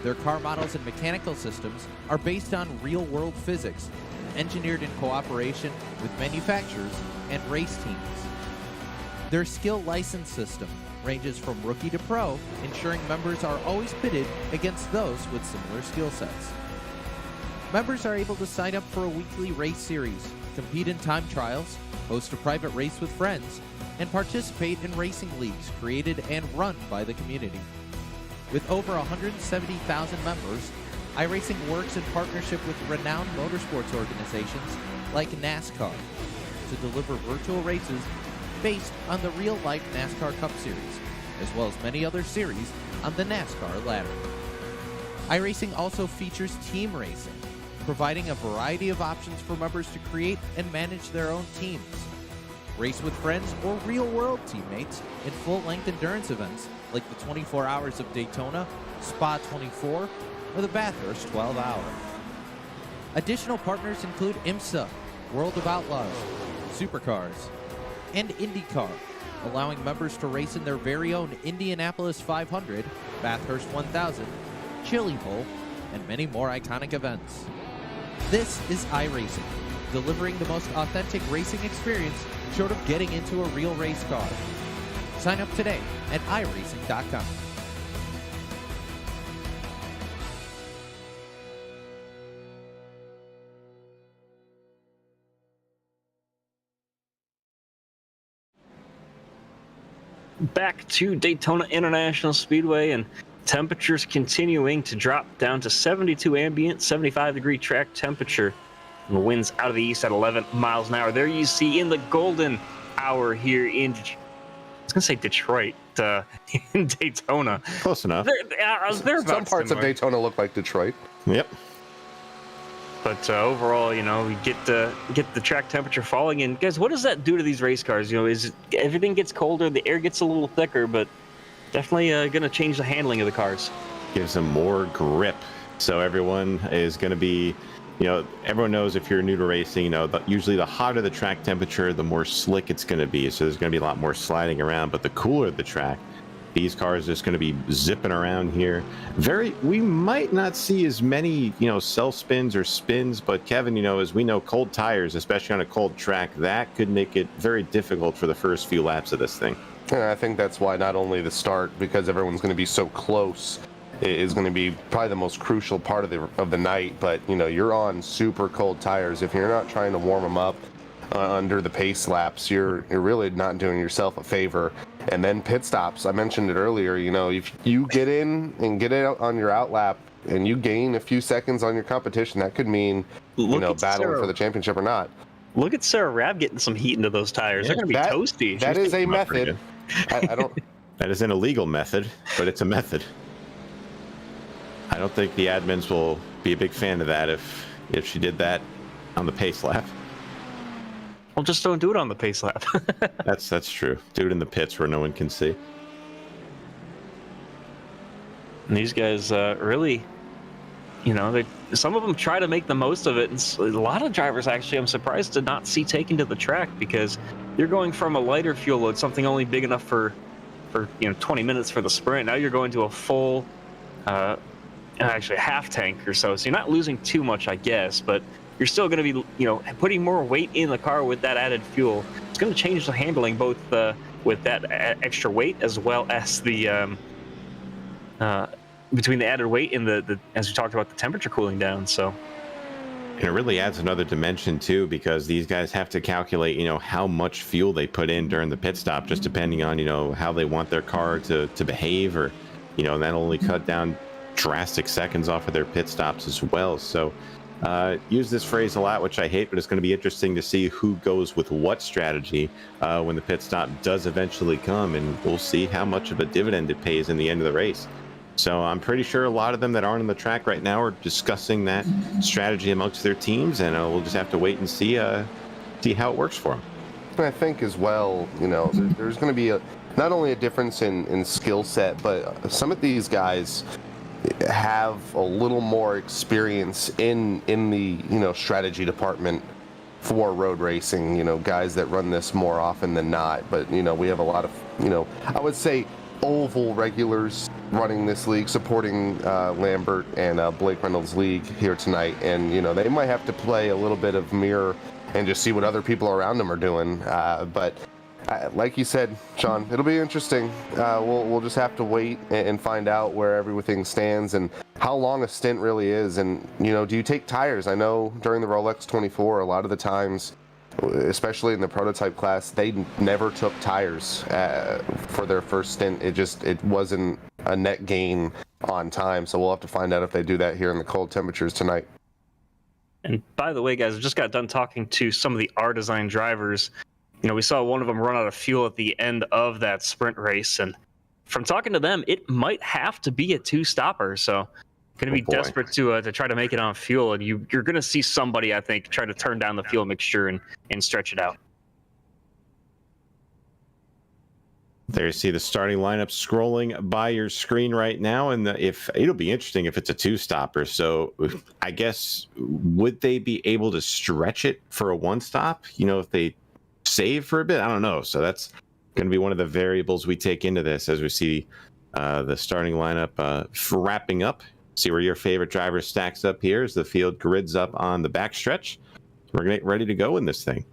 Their car models and mechanical systems are based on real-world physics, engineered in cooperation with manufacturers and race teams. Their skill license system ranges from rookie to pro, ensuring members are always pitted against those with similar skill sets. Members are able to sign up for a weekly race series, compete in time trials, host a private race with friends, and participate in racing leagues created and run by the community. With over 170,000 members, iRacing works in partnership with renowned motorsports organizations like NASCAR to deliver virtual races based on the real-life NASCAR Cup Series, as well as many other series on the NASCAR ladder. iRacing also features team racing, providing a variety of options for members to create and manage their own teams. Race with friends or real-world teammates in full-length endurance events like the 24 Hours of Daytona, Spa 24, or the Bathurst 12 Hour. Additional partners include IMSA, World of Outlaws, Supercars, and IndyCar, allowing members to race in their very own Indianapolis 500, Bathurst 1000, Chili Bowl, and many more iconic events. This is iRacing, delivering the most authentic racing experience short of getting into a real race car. Sign up today at iRacing.com. Back to Daytona International Speedway, and temperatures continuing to drop down to 72 ambient, 75-degree track temperature. And the winds out of the east at 11 miles an hour. There you see in the golden hour here in, I was going to say Detroit, in Daytona. Close enough. They're Some parts of Daytona look like Detroit. Yep. But overall, you know, we get the track temperature falling. And guys, what does that do to these race cars? You know, everything gets colder, the air gets a little thicker, but definitely going to change the handling of the cars. Gives them more grip. So everyone is going to be, you know, everyone knows if you're new to racing, you know, usually the hotter the track temperature, the more slick it's going to be. So there's going to be a lot more sliding around. But the cooler the track, these cars are just going to be zipping around here. We might not see as many, you know, self spins or spins, but Kevin, you know, as we know, cold tires, especially on a cold track, that could make it very difficult for the first few laps of this thing. And I think that's why not only the start, because everyone's going to be so close, is going to be probably the most crucial part of the night. But you know, you're on super cold tires. If you're not trying to warm them up under the pace laps, you're really not doing yourself a favor. And then pit stops, I mentioned it earlier, you know, if you get in and get out on your out lap and you gain a few seconds on your competition, that could mean, you know, battling for the championship or not. Look at Sarah Rabb getting some heat into those tires. They're going to be toasty. That is a method. I don't. That is an illegal method, but it's a method. I don't think the admins will be a big fan of that if she did that on the pace lap. Well, just don't do it on the pace lap. That's true. Do it in the pits where no one can see. And these guys really, you know, some of them try to make the most of it. And a lot of drivers, actually, I'm surprised to not see taken to the track, because you're going from a lighter fuel load, something only big enough for 20 minutes for the sprint. Now you're going to a full, actually a half tank or so. So you're not losing too much, I guess, but you're still going to be, you know, putting more weight in the car with that added fuel. It's going to change the handling, both with that extra weight as well as the between the added weight and the as we talked about, the temperature cooling down. So, and it really adds another dimension too, because these guys have to calculate, you know, how much fuel they put in during the pit stop, just depending on, you know, how they want their car to behave, or, you know, and that'll only cut down drastic seconds off of their pit stops as well. So use this phrase a lot, which I hate, but it's going to be interesting to see who goes with what strategy when the pit stop does eventually come, and we'll see how much of a dividend it pays in the end of the race. So I'm pretty sure a lot of them that aren't on the track right now are discussing that strategy amongst their teams, and we'll just have to wait and see how it works for them. I think as well, there's going to be not only a difference in skill set, but some of these guys have a little more experience in the strategy department for road racing. Guys that run this more often than not. But we have a lot of I would say oval regulars running this league, supporting Lambert and Blake Reynolds' league here tonight, and they might have to play a little bit of mirror and just see what other people around them are doing. But like you said, Sean, it'll be interesting. We'll just have to wait and find out where everything stands and how long a stint really is. And do you take tires? I know during the Rolex 24, a lot of the times, especially in the prototype class, they never took tires for their first stint. It wasn't a net gain on time. So we'll have to find out if they do that here in the cold temperatures tonight. And by the way, guys, I just got done talking to some of the R-Design drivers. We saw one of them run out of fuel at the end of that sprint race, and from talking to them, it might have to be a two-stopper. So, going to be desperate to try to make it on fuel, and you're going to see somebody, I think, try to turn down the fuel mixture and stretch it out. There you see the starting lineup scrolling by your screen right now, and if it'll be interesting if it's a two-stopper. So I guess would they be able to stretch it for a one-stop? If they save for a bit, I don't know. So that's going to be one of the variables we take into this as we see the starting lineup wrapping up. See where your favorite driver stacks up here as the field grids up on the backstretch. We're going to get ready to go in this thing.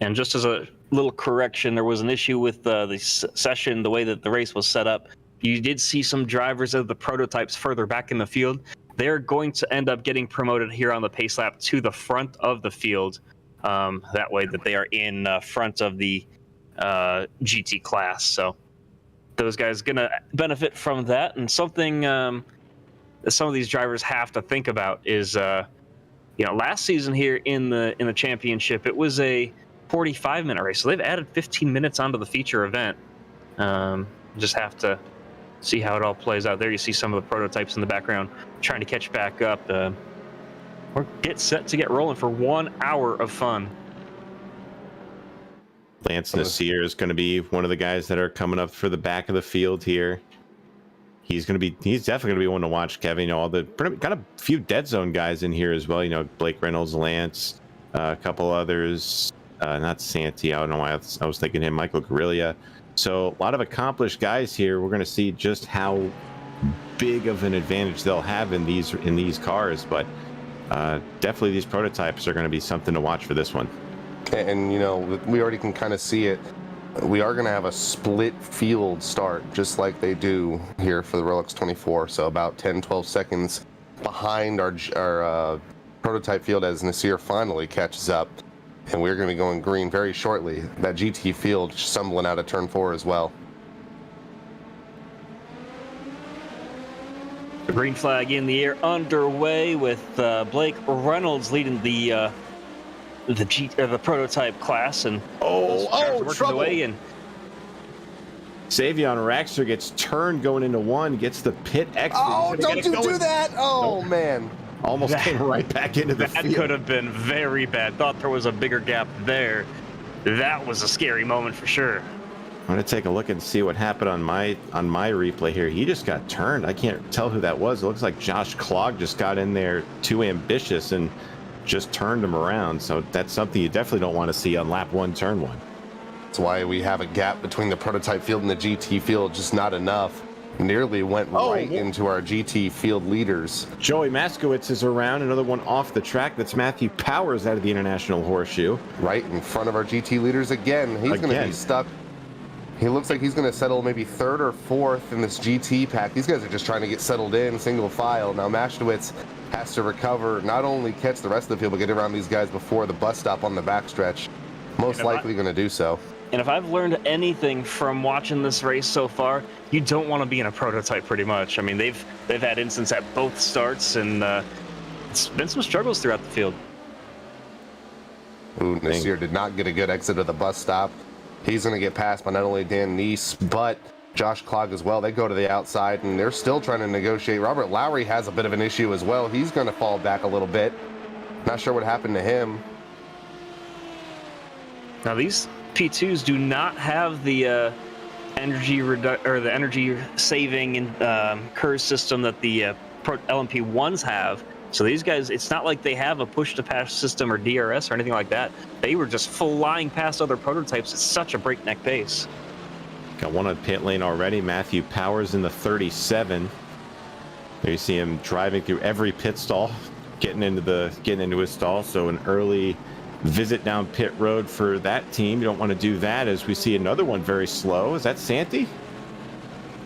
And just as a little correction, there was an issue with the session, the way that the race was set up. You did see some drivers of the prototypes further back in the field. They're going to end up getting promoted here on the pace lap to the front of the field. That way that they are in front of the GT class. So those guys going to benefit from that. And something that some of these drivers have to think about is, last season here in the championship, it was a 45-minute race. So they've added 15 minutes onto the feature event. Just have to see how it all plays out. There you see some of the prototypes in the background trying to catch back up. Or get set to get rolling for 1 hour of fun. Lance Nasir is going to be one of the guys that are coming up for the back of the field here. He's definitely going to be one to watch, Kevin. Got a few dead zone guys in here as well. Blake Reynolds, Lance, a couple others. Not Santi. I don't know why I was thinking him. Michael Guerrilla. So a lot of accomplished guys here. We're going to see just how big of an advantage they'll have in these cars. But definitely these prototypes are going to be something to watch for this one. And we already can kind of see it. We are going to have a split field start, just like they do here for the Rolex 24. So about 10-12 seconds behind our prototype field as Nasir finally catches up. And we're going to be going green very shortly. That GT field stumbling out of turn 4 as well. The green flag in the air underway with Blake Reynolds leading the prototype class, and trouble. away, and Savion Raxter gets turned going into one, gets the pit exit. Oh, don't you do that! Oh, nope. Man. Almost came right back into the field. That could have been very bad. Thought there was a bigger gap there. That was a scary moment for sure. I'm going to take a look and see what happened on my replay here. He just got turned. I can't tell who that was. It looks like Josh Clogg just got in there too ambitious and just turned him around. So that's something you definitely don't want to see on lap 1, turn 1. That's why we have a gap between the prototype field and the GT field, just not enough. Nearly went right into our GT field leaders. Joey Maskowitz is around. Another one off the track. That's Matthew Powers out of the International Horseshoe. Right in front of our GT leaders again. He's going to be stuck. He looks like he's going to settle maybe 3rd or 4th in this GT pack. These guys are just trying to get settled in, single file. Now Maskowitz has to recover, not only catch the rest of the field, but get around these guys before the bus stop on the backstretch. Most likely going to do so. And if I've learned anything from watching this race so far, you don't want to be in a prototype pretty much. I mean, they've had instances at both starts, and it's been some struggles throughout the field. Ooh, Nasir did not get a good exit of the bus stop. He's going to get passed by not only Dan Neese, but Josh Clogg as well. They go to the outside, and they're still trying to negotiate. Robert Lowry has a bit of an issue as well. He's going to fall back a little bit. Not sure what happened to him. Now these P2s do not have the energy saving and curve system that the LMP1s have. So these guys, it's not like they have a push-to-pass system or DRS or anything like that. They were just flying past other prototypes at such a breakneck pace. Got one on pit lane already. Matthew Powers in the 37. There you see him driving through every pit stall, getting into his stall. So an early visit down pit road for that team. You don't want to do that, as we see another one very slow. Is that Santi?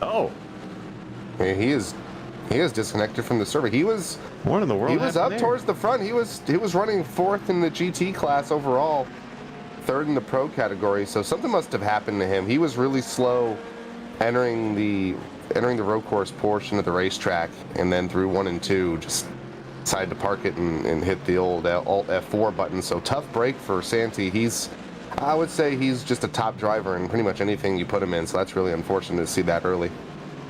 Oh, Yeah, he is disconnected from the server. He was what in the world? He was up there? towards the front. He was running 4th in the GT class overall, 3rd in the pro category. So something must have happened to him. He was really slow entering the road course portion of the racetrack, and then through 1 and 2 just decided to park it and hit the old Alt F4 button. So tough break for Santi. I would say he's just a top driver in pretty much anything you put him in. So that's really unfortunate to see that early.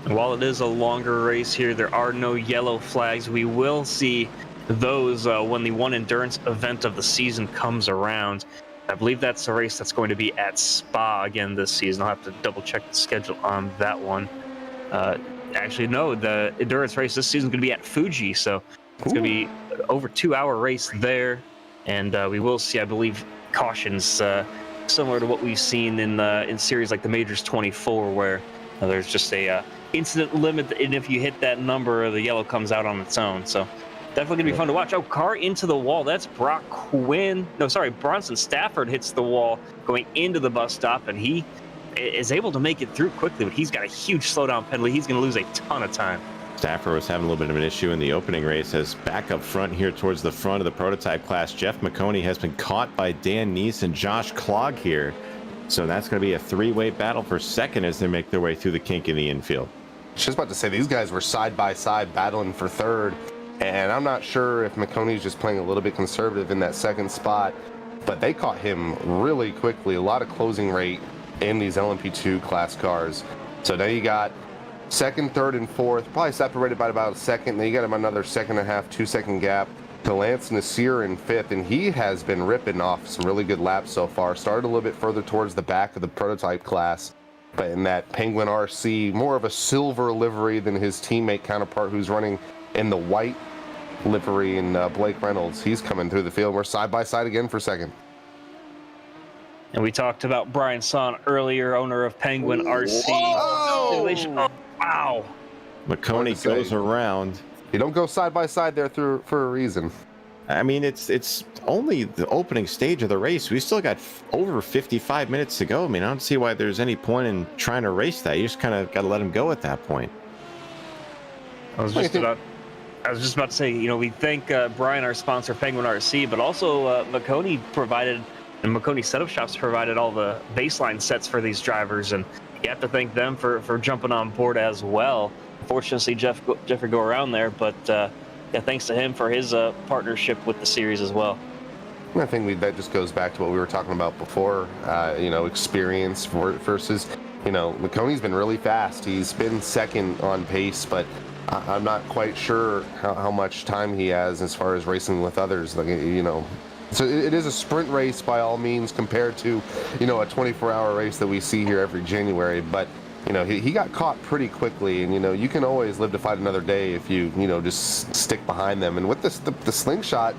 While it is a longer race here, there are no yellow flags. We will see those when the one endurance event of the season comes around. I believe that's a race that's going to be at Spa again this season. I'll have to double check the schedule on that one. Actually, no, the endurance race this season is going to be at Fuji, so it's going to be over 2-hour race there. And we will see, I believe, cautions similar to what we've seen in series like the Majors 24, where there's just a incident limit, and if you hit that number, the yellow comes out on its own. So definitely gonna be fun to watch. Oh, car into the wall. That's Brock Quinn. No, sorry, Bronson Stafford hits the wall going into the bus stop, and he is able to make it through quickly, but he's got a huge slowdown penalty. He's gonna lose a ton of time. Stafford was having a little bit of an issue in the opening race, as back up front here towards the front of the prototype class, Jeff McConey has been caught by Dan Neese and Josh Clogg here. So that's going to be a 3-way battle for second as they make their way through the kink in the infield. I was just about to say, these guys were side by side battling for 3rd, and I'm not sure if McConey's just playing a little bit conservative in that 2nd spot, but they caught him really quickly. A lot of closing rate in these LMP2 class cars. So now you got 2nd, 3rd, and 4th, probably separated by about a second. Then you got him another 1.5, 2-second gap to Lance Nasir in 5th, and he has been ripping off some really good laps so far. Started a little bit further towards the back of the prototype class, but in that Penguin RC, more of a silver livery than his teammate counterpart, who's running in the white livery, and Blake Reynolds. He's coming through the field. We're side by side again for 2nd. And we talked about Brian Son earlier, owner of Penguin RC. Oh, wow. McConey goes around. You don't go side by side there for a reason. I mean, it's only the opening stage of the race. We still got over 55 minutes to go. I mean, I don't see why there's any point in trying to race that. You just kind of got to let him go at that point. I was just about to say, we thank Brian, our sponsor, Penguin RC, but also McConey provided, and McConey Setup Shops provided all the baseline sets for these drivers, and you have to thank them for jumping on board as well. Unfortunately, Jeffrey go around there, but yeah, thanks to him for his partnership with the series as well. I think that just goes back to what we were talking about before, experience versus, McConey's been really fast. He's been 2nd on pace, but I'm not quite sure how much time he has as far as racing with others. So it is a sprint race by all means compared to, a 24-hour race that we see here every January. But, he got caught pretty quickly, and, you can always live to fight another day if you, just stick behind them. And with the slingshot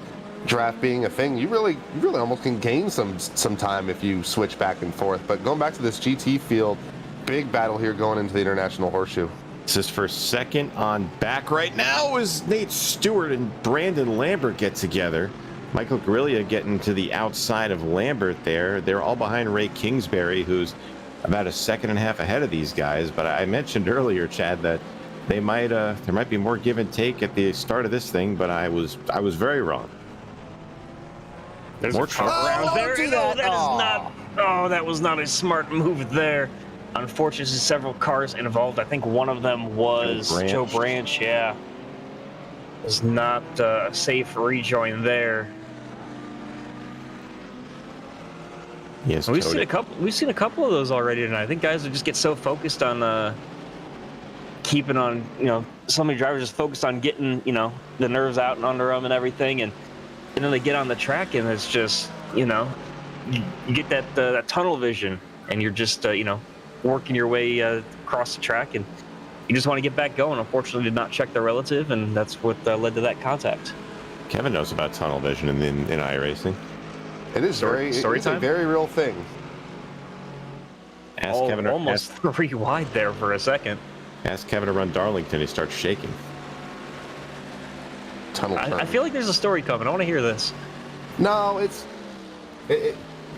draft being a thing, you really almost can gain some time if you switch back and forth. But going back to this GT field, big battle here going into the International Horseshoe. This is for 2nd on back right now as Nate Stewart and Brandon Lambert get together. Michael Guerrilla getting to the outside of Lambert there. They're all behind Ray Kingsbury, who's about a 1.5 seconds ahead of these guys. But I mentioned earlier, Chad, that there might be more give and take at the start of this thing, but I was very wrong. There's more a car around there. That was not a smart move there. Unfortunately, several cars involved. I think one of them was Joe Branch. Yeah. was not a safe rejoin there. Yes, We've seen a couple. We've seen a couple of those already tonight. I think guys would just get so focused on keeping on. So many drivers just focused on getting the nerves out and under them and everything, and then they get on the track and it's just you get that tunnel vision, and you're just working your way across the track, and you just want to get back going. Unfortunately, did not check the relative, and that's what led to that contact. Kevin knows about tunnel vision in iRacing. It is it's a very real thing. Ask Kevin. Almost 3 wide there for a second. Ask Kevin to run Darlington. He starts shaking. Tunnel turn. I feel like there's a story coming. I want to hear this. No,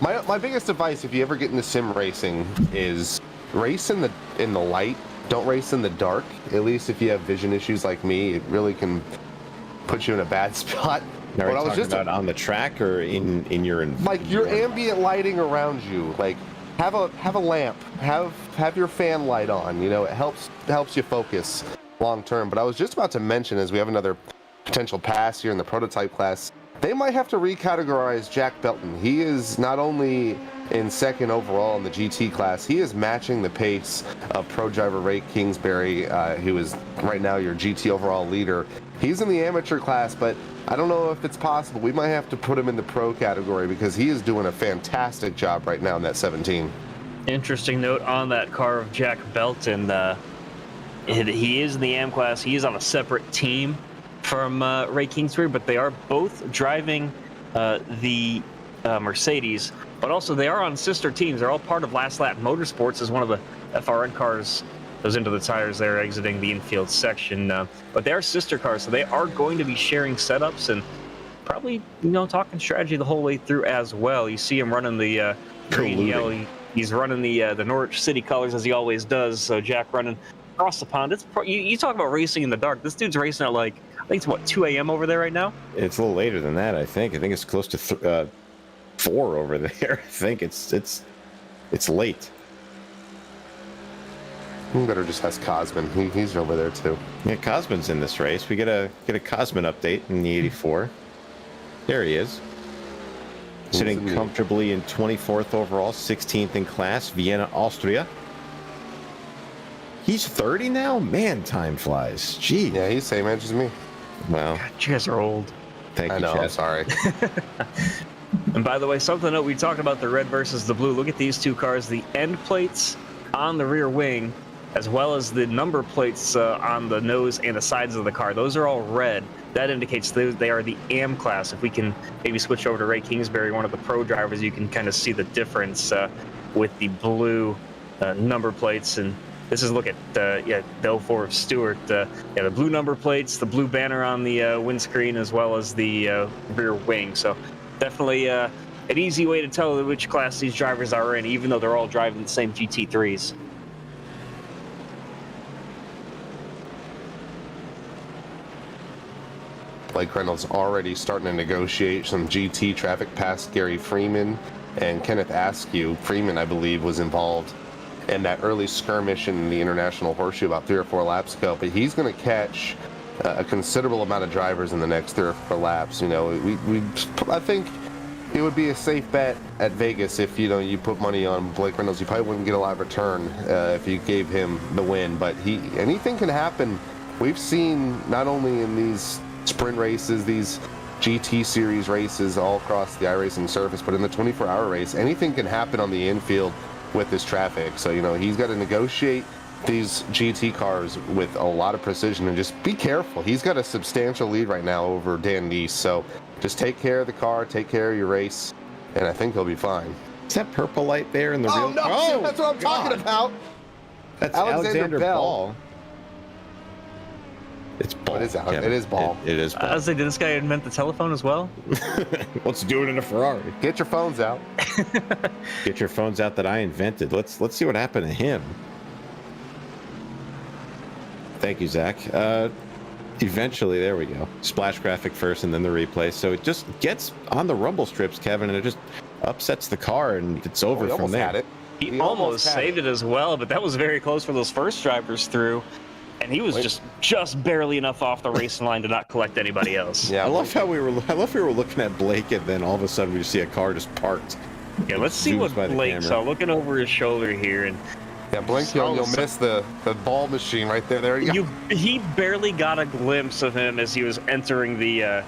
my biggest advice if you ever get into sim racing is race in the light. Don't race in the dark. At least if you have vision issues like me, it really can put you in a bad spot. Now, are you talking about on the track or in your environment? Like your ambient lighting around you. Like have a lamp. Have your fan light on. It helps you focus long term. But I was just about to mention, as we have another potential pass here in the prototype class, they might have to recategorize Jack Belton. He is not only in second overall in the GT class, he is matching the pace of pro driver Ray Kingsbury, who is right now your GT overall leader. He's in the amateur class, but I don't know if it's possible. We might have to put him in the pro category because he is doing a fantastic job right now in that 17. Interesting note on that car of Jack Belton. He is in the AM class. He is on a separate team from Ray Kingsbury, but they are both driving the Mercedes, but also they are on sister teams. They're all part of Last Lap Motorsports, as one of the FRN cars goes into the tires there exiting the infield section. But they are sister cars, so they are going to be sharing setups and probably talking strategy the whole way through as well. You see him running the green and yellow. He's running the Norwich City colors as he always does. So Jack running across the pond. You talk about racing in the dark. This dude's racing at like, I think it's 2 a.m. over there right now? It's a little later than that, I think. I think it's close to 4 over there. I think it's late. Better just ask Cosman. He's over there too. Yeah, Cosman's in this race. We get a Cosman update in the 84. There he is. Sitting comfortably in 24th overall, 16th in class, Vienna, Austria. He's 30 now? Man, time flies. Gee. Yeah, he's same age as me. Well, God, you guys are old. Thank you, I know, Chad. I'm sorry. And by the way, something to note, we talked about the red versus the blue. Look at these two cars. The end plates on the rear wing, as well as the number plates on the nose and the sides of the car. Those are all red. That indicates they are the AM class. If we can maybe switch over to Ray Kingsbury, one of the pro drivers, you can kind of see the difference with the blue number plates. And this is, look at the 04 of Stewart. The blue number plates, the blue banner on the windscreen, as well as the rear wing. So definitely an easy way to tell which class these drivers are in, even though they're all driving the same GT3s. Blake Reynolds already starting to negotiate some GT traffic past Gary Freeman and Kenneth Askew. Freeman, I believe, was involved in that early skirmish in the International Horseshoe about 3 or 4 laps ago, but he's going to catch a considerable amount of drivers in the next 3 or 4 laps. I think it would be a safe bet at Vegas if you put money on Blake Reynolds. You probably wouldn't get a lot of return if you gave him the win, but anything can happen. We've seen not only in these sprint races, these GT series races all across the iRacing surface, but in the 24-hour race, anything can happen on the infield with this traffic. So he's got to negotiate these GT cars with a lot of precision and just be careful. He's got a substantial lead right now over Dan Neese, so just take care of the car, take care of your race, and I think he'll be fine. Is that purple light there in the real? No, that's what I'm talking about. That's Alexander Ball. It's Ball. It is Ball. It is Ball. It is Ball. I was like, did this guy invent the telephone as well? Let's do it in a Ferrari. Get your phones out. Get your phones out that I invented. Let's see what happened to him. Thank you, Zach. Eventually, there we go. Splash graphic first and then the replay. So it just gets on the rumble strips, Kevin, and it just upsets the car, and it's over from there. He almost saved it as well, but that was very close for those first drivers through. and he was just barely enough off the racing line to not collect anybody else. Yeah, I love how we were looking at Blake, and then all of a sudden we just see a car just parked. Yeah, let's see Zooms what by the Blake camera. saw. Looking over his shoulder here, and yeah, blink, you'll miss the ball machine right there. There you go. he barely got a glimpse of him as he was entering the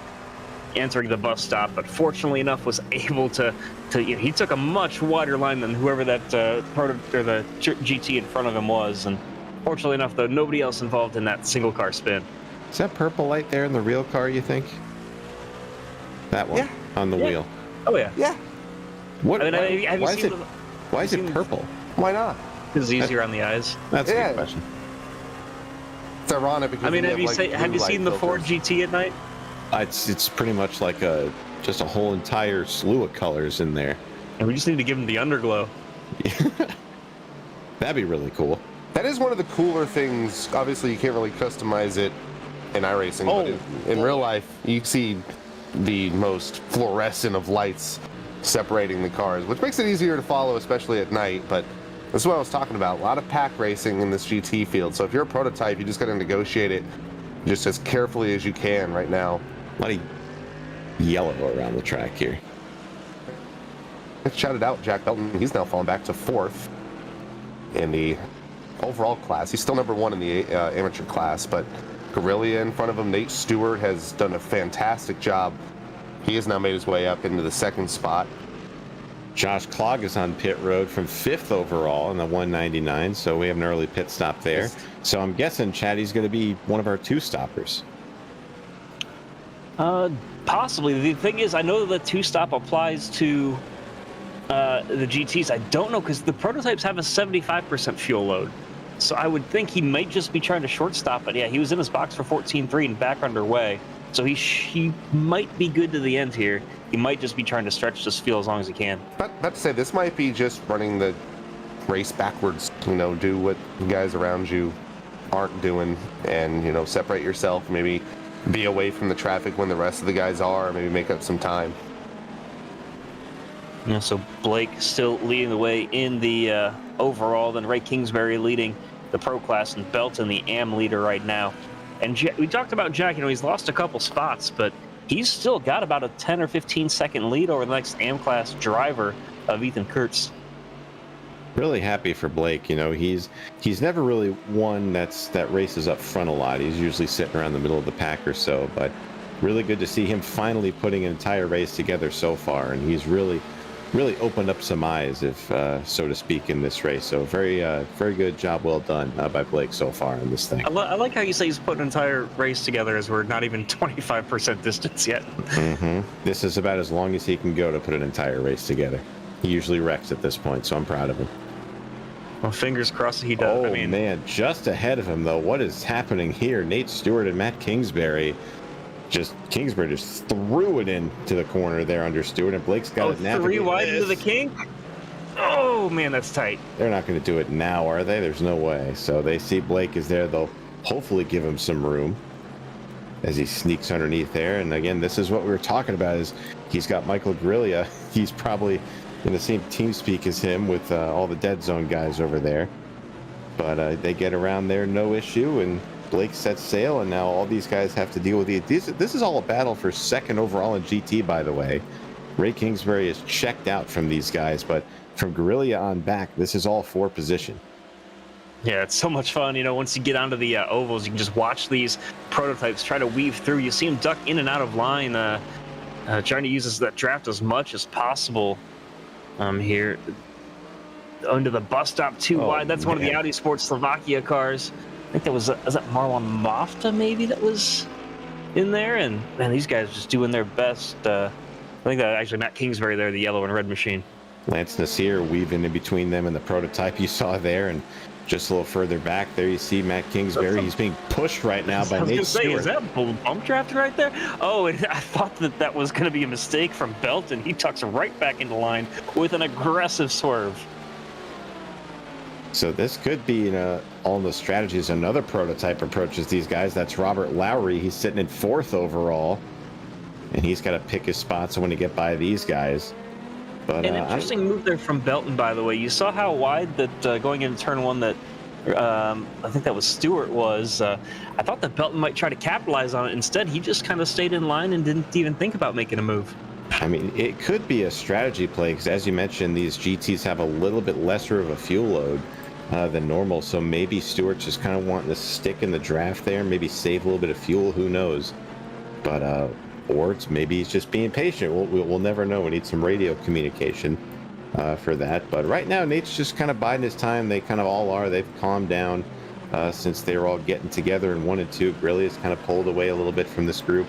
bus stop, but fortunately enough was able to he took a much wider line than whoever that the GT in front of him was, and fortunately enough though nobody else involved in that single car spin. Is that purple light there in the real car, you think? That one on the wheel. Oh yeah. Yeah. What? I mean, Why is it purple? Why not? It's easier on the eyes. That's a Yeah. good question. It's ironic because I mean, we have you like, have blue you seen light the Ford filters. GT at night? It's pretty much like just a whole entire slew of colors in there. And we just need to give him the underglow. That'd be really cool. That is one of the cooler things. Obviously, you can't really customize it in iRacing, but in real life, you see the most fluorescent of lights separating the cars, which makes it easier to follow, especially at night. But this is what I was talking about. A lot of pack racing in this GT field. So if you're a prototype, you just got to negotiate it just as carefully as you can right now. A lot of yellow around the track here. Let's shout it out, Jack Belton. He's now fallen back to 4th in the overall class. He's still number 1 in the amateur class, but Guerrilla in front of him. Nate Stewart has done a fantastic job. He has now made his way up into the 2nd spot. Josh Clogg is on pit road from 5th overall in the 199, so we have an early pit stop there. So I'm guessing Chatty's going to be one of our 2-stoppers. Possibly. The thing is, I know that the 2-stop applies to the GTs. I don't know because the prototypes have a 75% fuel load. So I would think he might just be trying to short stop it. Yeah, he was in his box for 14.3 and back underway. So he might be good to the end here. He might just be trying to stretch this field as long as he can. But to say, this might be just running the race backwards. Do what the guys around you aren't doing, and separate yourself. Maybe be away from the traffic when the rest of the guys are. Maybe make up some time. Yeah, so Blake still leading the way in the overall. Then Ray Kingsbury leading the pro class, and Belton the AM leader right now. And we talked about Jack. He's lost a couple spots, but he's still got about a 10 or 15 second lead over the next AM class driver of Ethan Kurtz. Really happy for Blake. He's never really one that races up front a lot. He's usually sitting around the middle of the pack or so. But really good to see him finally putting an entire race together so far, and he's really opened up some eyes, if so to speak, in this race. So very good job, well done by Blake so far in this thing. I like how you say he's put an entire race together as we're not even 25% distance yet. Mm-hmm. This is about as long as he can go to put an entire race together. He usually wrecks at this point, so I'm proud of him. Well, fingers crossed he does. Oh, man, just ahead of him, though. What is happening here? Nate Stewart and Matt Kingsbury. Kingsbury just threw it into the corner there under Stewart, and Blake's got it navigated. 3 wide into the kink? Oh, man, that's tight. They're not going to do it now, are they? There's no way. So they see Blake is there. They'll hopefully give him some room as he sneaks underneath there. And again, this is what we were talking about, is he's got Michael Grillia. He's probably in the same team speak as him with all the dead zone guys over there. But they get around there, no issue, and Blake sets sail, and now all these guys have to deal with it. This is all a battle for 2nd overall in GT, by the way. Ray Kingsbury is checked out from these guys, but from Guerrilla on back, this is all for position. Yeah, it's so much fun. Once you get onto the ovals, you can just watch these prototypes try to weave through. You see them duck in and out of line, trying to use that draft as much as possible. Here under the bus stop, too wide. That's one of the Audi Sports Slovakia cars. I think that was that Marwan Mafta maybe that was in there, and man, these guys just doing their best. I think that actually Matt Kingsbury there, the yellow and red machine. Lance Nasir weaving in between them and the prototype you saw there, and just a little further back there you see Matt Kingsbury. He's being pushed right now by Nate Stewart. Is that bump draft right there? Oh, and I thought that was going to be a mistake from Belton. He tucks right back into line with an aggressive swerve. So this could be all the strategies. Another prototype approaches these guys. That's Robert Lowry. He's sitting in 4th overall, and he's got to pick his spots when to get by these guys. But an interesting move there from Belton, by the way. You saw how wide that going into turn 1 that I think that was Stewart was. I thought that Belton might try to capitalize on it. Instead, he just kind of stayed in line and didn't even think about making a move. I mean, it could be a strategy play because, as you mentioned, these GTs have a little bit lesser of a fuel load than normal. So maybe Stewart's just kind of wanting to stick in the draft there, maybe save a little bit of fuel. Who knows? But or maybe he's just being patient. We'll never know. We need some radio communication for that. But right now, Nate's just kind of biding his time. They kind of all are. They've calmed down since they were all getting together in 1 and 2. Grilly has kind of pulled away a little bit from this group.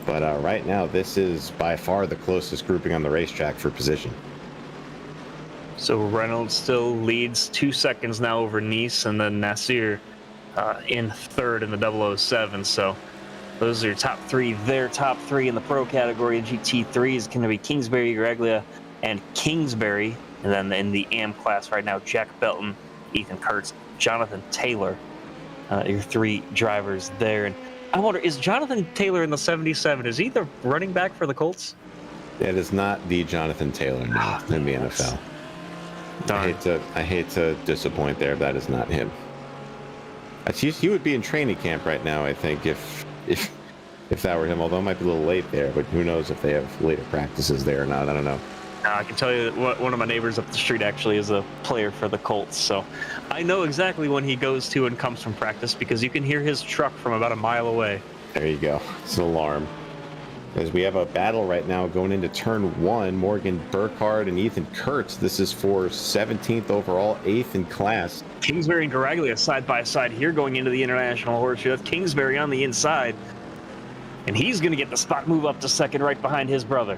But right now, this is by far the closest grouping on the racetrack for position. So Reynolds still leads 2 seconds now over Nice, and then Nasir in third in the 007. So those are your top three. Their top three in the pro category. GT3 is going to be Kingsbury, Greglia, and Kingsbury. And then in the AM class right now, Jack Belton, Ethan Kurtz, Jonathan Taylor, your 3 drivers there. And I wonder, is Jonathan Taylor in the 77? Is he the running back for the Colts? It is not the Jonathan Taylor now in the NFL. I hate to disappoint there. That is not him. He would be in training camp right now, I think, if that were him. Although it might be a little late there, but who knows if they have later practices there or not. I don't know. I can tell you that one of my neighbors up the street actually is a player for the Colts, so I know exactly when he goes to and comes from practice because you can hear his truck from about a mile away. There you go. It's an alarm. As we have a battle right now going into turn 1, Morgan Burkhardt and Ethan Kurtz. This is for 17th overall, 8th in class. Kingsbury and Garaglia side by side here going into the International Horseshoe. That's Kingsbury on the inside, and he's going to get the spot move up to second right behind his brother.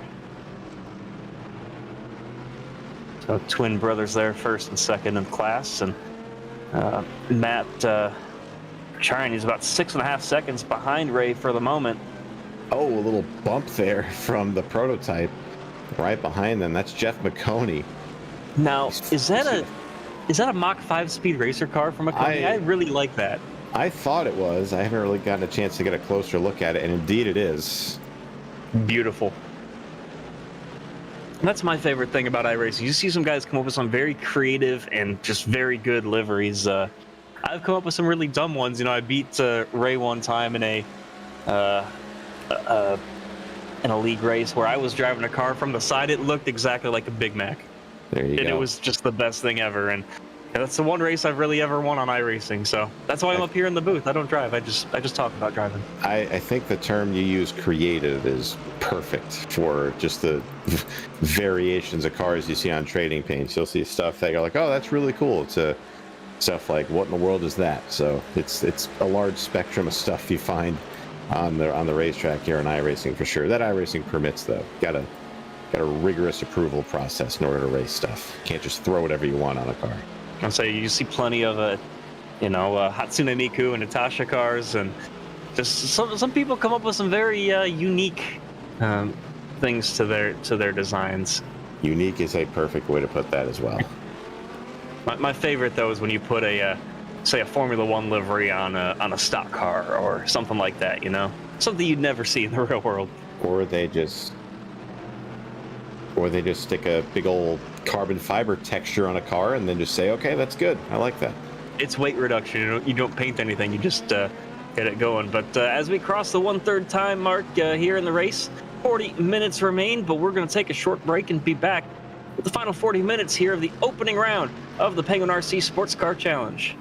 So twin brothers there, first and second in class, and Matt Chine is about 6.5 seconds behind Ray for the moment. Oh, a little bump there from the prototype right behind them. That's Jeff McConey. Now, is that a Mach 5 speed racer car from McConey? I really like that. I thought it was. I haven't really gotten a chance to get a closer look at it, and indeed it is. Beautiful. That's my favorite thing about iRacing. You see some guys come up with some very creative and just very good liveries. I've come up with some really dumb ones. You know, I beat Ray one time in a league race where I was driving a car from the side. It looked exactly like a Big Mac. There you go. It was just the best thing ever. And that's the one race I've really ever won on iRacing. So that's why I'm up here in the booth. I don't drive. I just talk about driving. I think the term you use, creative, is perfect for just the variations of cars you see on trading paints. You'll see stuff that you're like, oh, that's really cool. It's stuff like, what in the world is that? So it's a large spectrum of stuff you find on the racetrack here in iRacing for sure. That iRacing permits, though. Got a rigorous approval process in order to race stuff. You can't just throw whatever you want on a car. I'll say you see plenty of Hatsune Miku and Natasha cars, and just some people come up with some very unique things to their designs. Unique is a perfect way to put that as well. My favorite though is when you put a Formula One livery on a stock car or something like that. You know, something you'd never see in the real world. Or they just stick a big old carbon fiber texture on a car and then just say, okay, that's good. I like that. It's weight reduction. You don't paint anything. You just get it going. But as we cross the 1/3 time mark here in the race, 40 minutes remain, but we're going to take a short break and be back with the final 40 minutes here of the opening round of the Penguin RC Sports Car Challenge.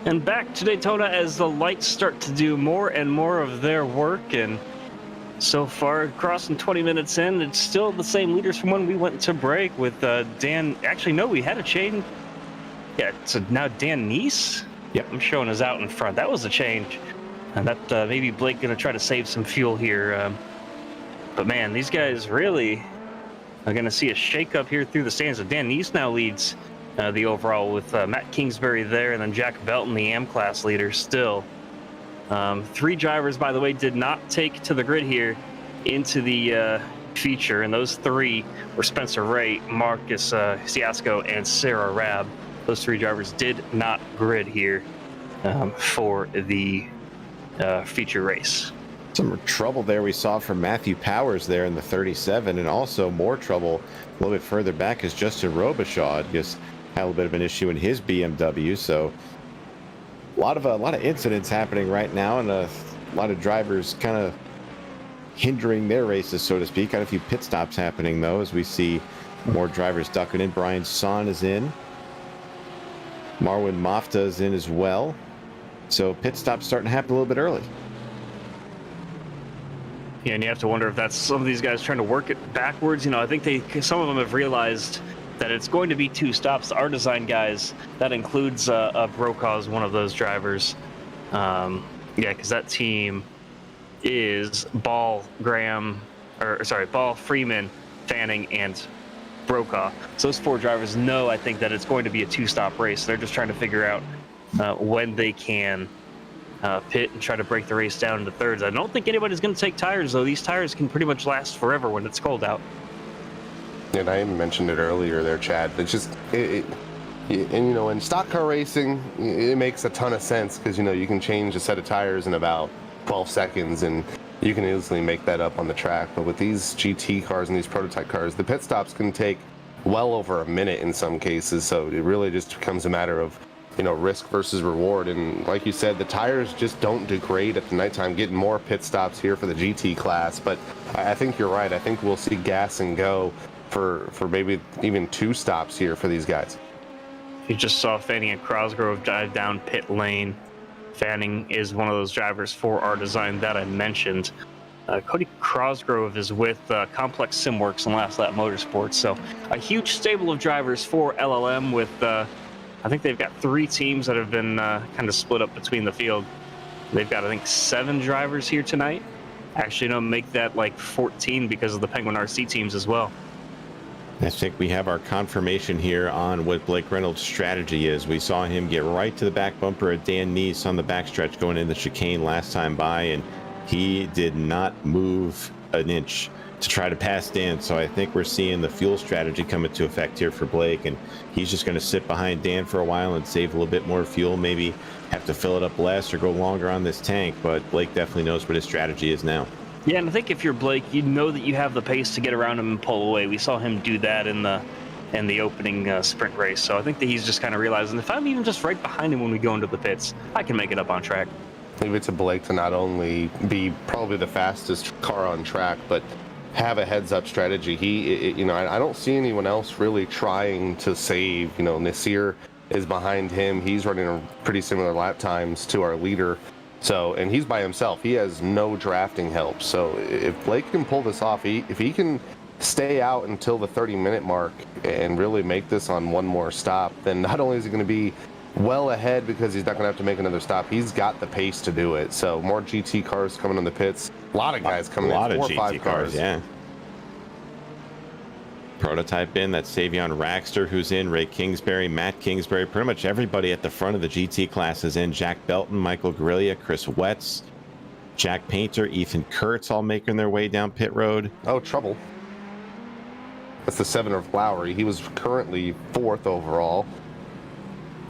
And back to Daytona as the lights start to do more and more of their work. And so far, crossing 20 minutes in, it's still the same leaders from when we went to break with Dan. Actually, no, we had a change. Yeah, so now Dan Neese? Yep. I'm showing us out in front. That was a change. And that maybe Blake going to try to save some fuel here. But man, these guys really are going to see a shakeup here through the stands. So Dan Neese now leads the overall with Matt Kingsbury there, and then Jack Belton, the AM class leader, still. 3 drivers, by the way, did not take to the grid here into the feature, and those 3 were Spencer Ray, Marcus Siasco, and Sarah Rabb. Those 3 drivers did not grid here for the feature race. Some trouble there we saw from Matthew Powers there in the 37, and also more trouble a little bit further back is Justin Robichaud just had a little bit of an issue in his BMW. So a lot of incidents happening right now, and a lot of drivers kind of hindering their races, so to speak. Got a few pit stops happening though, as we see more drivers ducking in. Brian Son is in. Marwin Mafta is in as well. So pit stops starting to happen a little bit early. Yeah, and you have to wonder if that's some of these guys trying to work it backwards. I think some of them have realized that it's going to be 2 stops. The R-Design guys, that includes Brokaw as one of those drivers. Yeah, because that team is Ball, Freeman, Fanning, and Brokaw. So those 4 drivers know, I think, that it's going to be a 2-stop race. They're just trying to figure out when they can pit and try to break the race down into thirds. I don't think anybody's going to take tires, though. These tires can pretty much last forever when it's cold out. And I even mentioned it earlier there, Chad. It's just, and in stock car racing, it makes a ton of sense because, you can change a set of tires in about 12 seconds and you can easily make that up on the track. But with these GT cars and these prototype cars, the pit stops can take well over a minute in some cases. So it really just becomes a matter of, risk versus reward. And like you said, the tires just don't degrade at the nighttime, getting more pit stops here for the GT class. But I think you're right. I think we'll see gas and go for maybe even 2 stops here for these guys. You just saw Fanning and Cosgrove dive down pit lane. Fanning is one of those drivers for our design that I mentioned. Cody Cosgrove is with Complex SimWorks and Last Lap Motorsports. So a huge stable of drivers for LLM with, I think they've got 3 teams that have been kind of split up between the field. They've got, I think, 7 drivers here tonight. Actually, make that like 14 because of the Penguin RC teams as well. I think we have our confirmation here on what Blake Reynolds' strategy is. We saw him get right to the back bumper at Dan Neese on the backstretch going into the chicane last time by, and he did not move an inch to try to pass Dan. So I think we're seeing the fuel strategy come into effect here for Blake, and he's just going to sit behind Dan for a while and save a little bit more fuel, maybe have to fill it up less or go longer on this tank. But Blake definitely knows what his strategy is now. Yeah, and I think if you're Blake, you know that you have the pace to get around him and pull away. We saw him do that in the opening sprint race. So I think that he's just kind of realizing, if I'm even just right behind him when we go into the pits, I can make it up on track. Leave it to Blake to not only be probably the fastest car on track, but have a heads-up strategy. I don't see anyone else really trying to save. Nasir is behind him. He's running a pretty similar lap times to our leader. So, and he's by himself. He has no drafting help. So if Blake can pull this off, if he can stay out until the 30-minute mark and really make this on one more stop, then not only is he going to be well ahead because he's not going to have to make another stop, he's got the pace to do it. So more GT cars coming on the pits. A lot of guys coming in. 4 or 5 cars. Yeah. Prototype in, that's Savion Raxter who's in, Ray Kingsbury, Matt Kingsbury, pretty much everybody at the front of the GT class is in. Jack Belton, Michael Guerrilla, Chris Wetz, Jack Painter, Ethan Kurtz all making their way down pit road. Oh, trouble. That's the 7 of Lowry. He was currently 4th overall.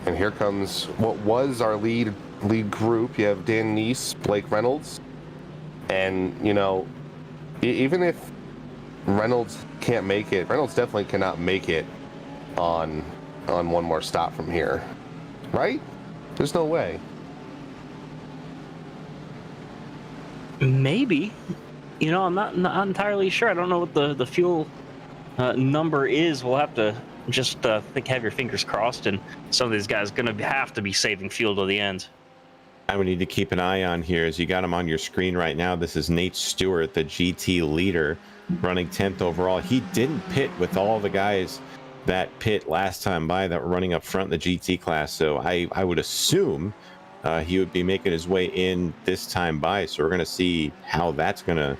And here comes what was our lead group. You have Dan Neese, Blake Reynolds. And, even if Reynolds can't make it, Reynolds definitely cannot make it on one more stop from here. Right? There's no way. Maybe. I'm not entirely sure. I don't know what the fuel number is. We'll have to just think, have your fingers crossed, and some of these guys going to have to be saving fuel to the end. I would need to keep an eye on here as you got him on your screen right now. This is Nate Stewart, the GT leader, running 10th overall. He didn't pit with all the guys that pit last time by that were running up front in the GT class. So I would assume he would be making his way in this time by. So we're going to see how that's going to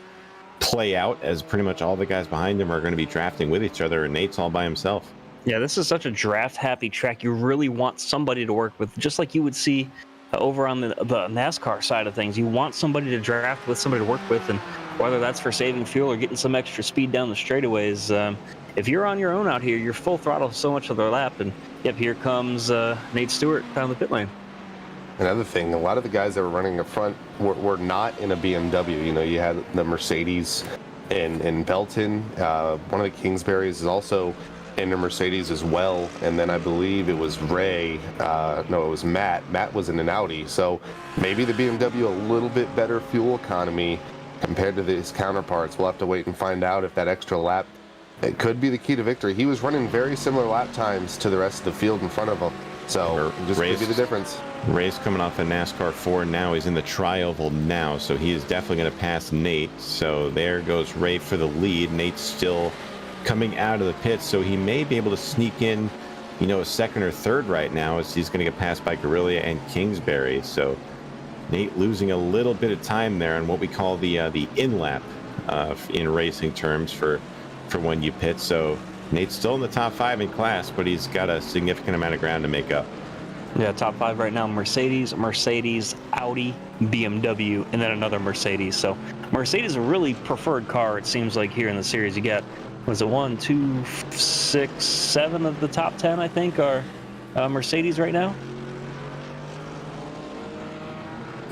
play out, as pretty much all the guys behind him are going to be drafting with each other, and Nate's all by himself. Yeah, this is such a draft happy track. You really want somebody to work with, just like you would see over on the NASCAR side of things. You want somebody to draft with, somebody to work with, and whether that's for saving fuel or getting some extra speed down the straightaways. If you're on your own out here, you're full throttle so much of their lap, and yep, here comes Nate Stewart down the pit lane. Another thing, a lot of the guys that were running up front were not in a BMW. You know, you had the Mercedes in Belton. One of the Kingsburys is also in a Mercedes as well. And then I believe it was Ray. No, it was Matt. Matt was in an Audi. So maybe the BMW a little bit better fuel economy compared to his counterparts. We'll have to wait and find out if that extra lap, it could be the key to victory. He was running very similar lap times to the rest of the field in front of him. So just could be the difference. Ray's coming off a NASCAR 4 now. He's in the tri-oval now, so he is definitely going to pass Nate. So there goes Ray for the lead. Nate's still coming out of the pits, so he may be able to sneak in, you know, a second or third right now, as he's going to get passed by Guerrilla and Kingsbury. So Nate losing a little bit of time there on what we call the in-lap in racing terms for when you pit. So Nate's still in the top 5 in class, but he's got a significant amount of ground to make up. Yeah, top 5 right now: Mercedes, Audi, BMW, and then another Mercedes. So Mercedes is a really preferred car, it seems like, here in the series. You got, was it 1, 2, 6, 7 of the top 10, I think, are Mercedes right now?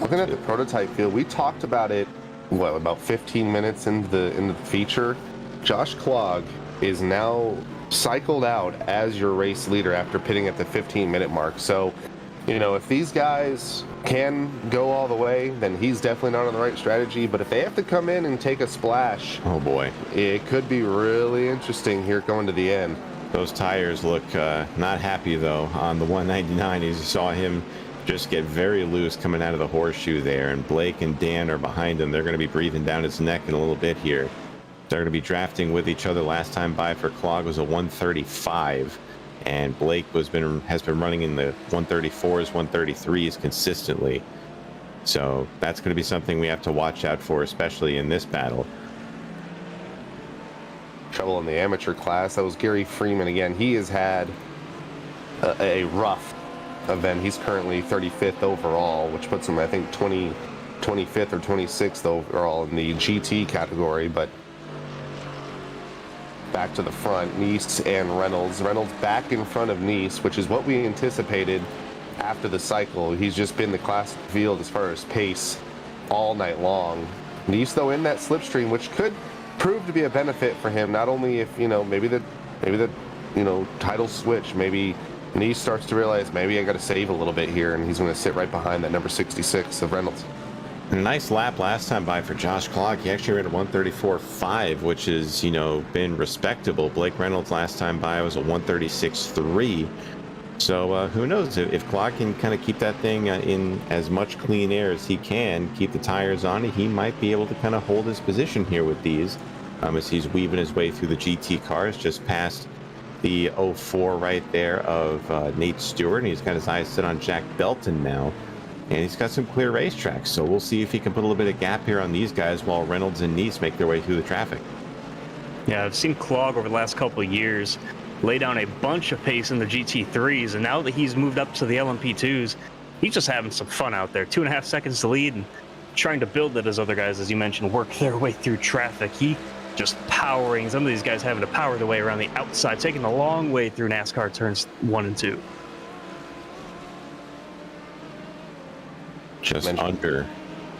Looking at the prototype field, we talked about it, what, about 15 minutes into the feature. Josh Klog is now cycled out as your race leader after pitting at the 15-minute mark. So, you know, if these guys can go all the way, then he's definitely not on the right strategy. But if they have to come in and take a splash, oh boy, it could be really interesting here going to the end. Those tires look not happy, though, on the 199. As you saw him just get very loose coming out of the horseshoe there, and Blake and Dan are behind him. They're going to be breathing down his neck in a little bit here. They're going to be drafting with each other. Last time by for Klog was a 135, and Blake has been running in the 134s, 133s consistently. So that's going to be something we have to watch out for, especially in this battle. Trouble in the amateur class. That was Gary Freeman again. He has had a rough event. He's currently 35th overall, which puts him, I think, 25th or 26th overall in the GT category. But back to the front, Nice and Reynolds. Reynolds back in front of Nice, which is what we anticipated after the cycle. He's just been the class field as far as pace all night long. Nice, though, in that slipstream, which could prove to be a benefit for him, not only if, you know, maybe the you know, title switch, maybe Nice starts to realize maybe I got to save a little bit here, and he's going to sit right behind that number 66 of Reynolds. A nice lap last time by for Josh Klog. He actually ran a 134.5, which is, you know, been respectable. Blake Reynolds last time by was a 136.3. So who knows, if Klog can kind of keep that thing in as much clean air as he can, keep the tires on it, he might be able to kind of hold his position here with these as he's weaving his way through the GT cars, just past the 04 right there of Nate Stewart. And he's got his eyes set on Jack Belton now. And he's got some clear racetracks, so we'll see if he can put a little bit of gap here on these guys while Reynolds and Nice make their way through the traffic. Yeah, I've seen Klog over the last couple of years lay down a bunch of pace in the GT3s, and now that he's moved up to the LMP2s, he's just having some fun out there. 2.5 seconds to lead and trying to build it as other guys, as you mentioned, work their way through traffic. He just powering, some of these guys having to power their way around the outside, taking the long way through NASCAR turns 1 and 2. Just under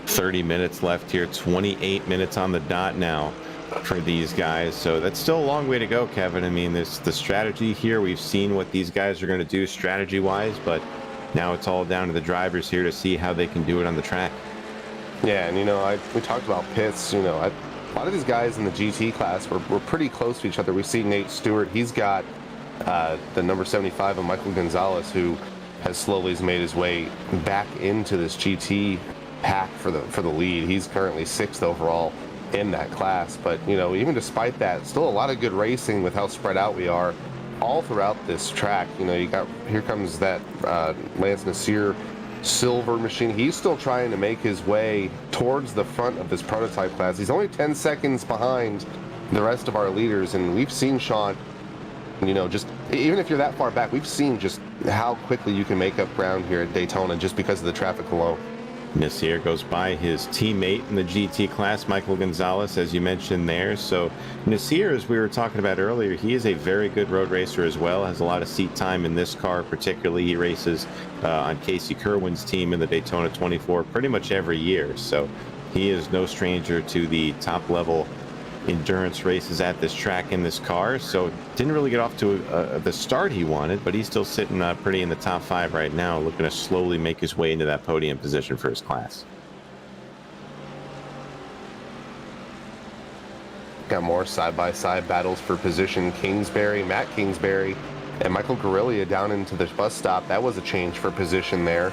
30 minutes left here, 28 minutes on the dot now for these guys. So that's still a long way to go, Kevin. I mean, the strategy here, we've seen what these guys are going to do strategy-wise, but now it's all down to the drivers here to see how they can do it on the track. Yeah, and, you know, we talked about pits. You know, a lot of these guys in the GT class were pretty close to each other. We see Nate Stewart. He's got the number 75 of Michael Gonzalez, who has slowly made his way back into this GT pack for the lead. He's currently 6th overall in that class, but even despite that, still a lot of good racing with how spread out we are all throughout this track. Here comes that Lance Nasir silver machine. He's still trying to make his way towards the front of this prototype class. He's only 10 seconds behind the rest of our leaders, and we've seen Sean, just even if you're that far back, we've seen just how quickly you can make up ground here at Daytona just because of the traffic alone. Nasir goes by his teammate in the GT class, Michael Gonzalez, as you mentioned there. So Nasir, as we were talking about earlier, he is a very good road racer as well, has a lot of seat time in this car particularly. He races on Casey Kerwin's team in the Daytona 24 pretty much every year. So he is no stranger to the top level endurance races at this track in this car. So didn't really get off to the start he wanted, but he's still sitting pretty in the top 5 right now, looking to slowly make his way into that podium position for his class. Got more side-by-side battles for position. Matt Kingsbury and Michael Guerrilla down into the bus stop. That was a change for position there.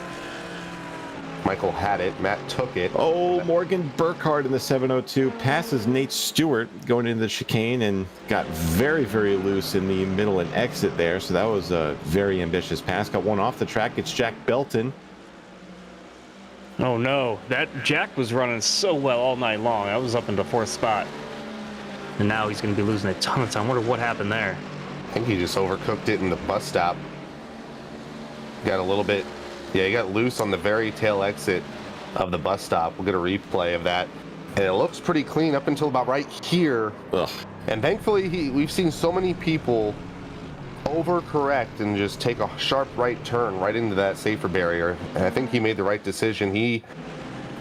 Michael had it. Matt took it. Oh, Morgan Burkhardt in the 702 passes Nate Stewart going into the chicane and got very, very loose in the middle and exit there. So that was a very ambitious pass. Got one off the track. It's Jack Belton. Oh no, that Jack was running so well all night long. I was up in the 4th spot. And now he's going to be losing a ton of time. I wonder what happened there. I think he just overcooked it in the bus stop. Got a little bit. Yeah, he got loose on the very tail exit of the bus stop. We'll get a replay of that. And it looks pretty clean up until about right here. Ugh. And thankfully, we've seen so many people overcorrect and just take a sharp right turn right into that safer barrier. And I think he made the right decision. He,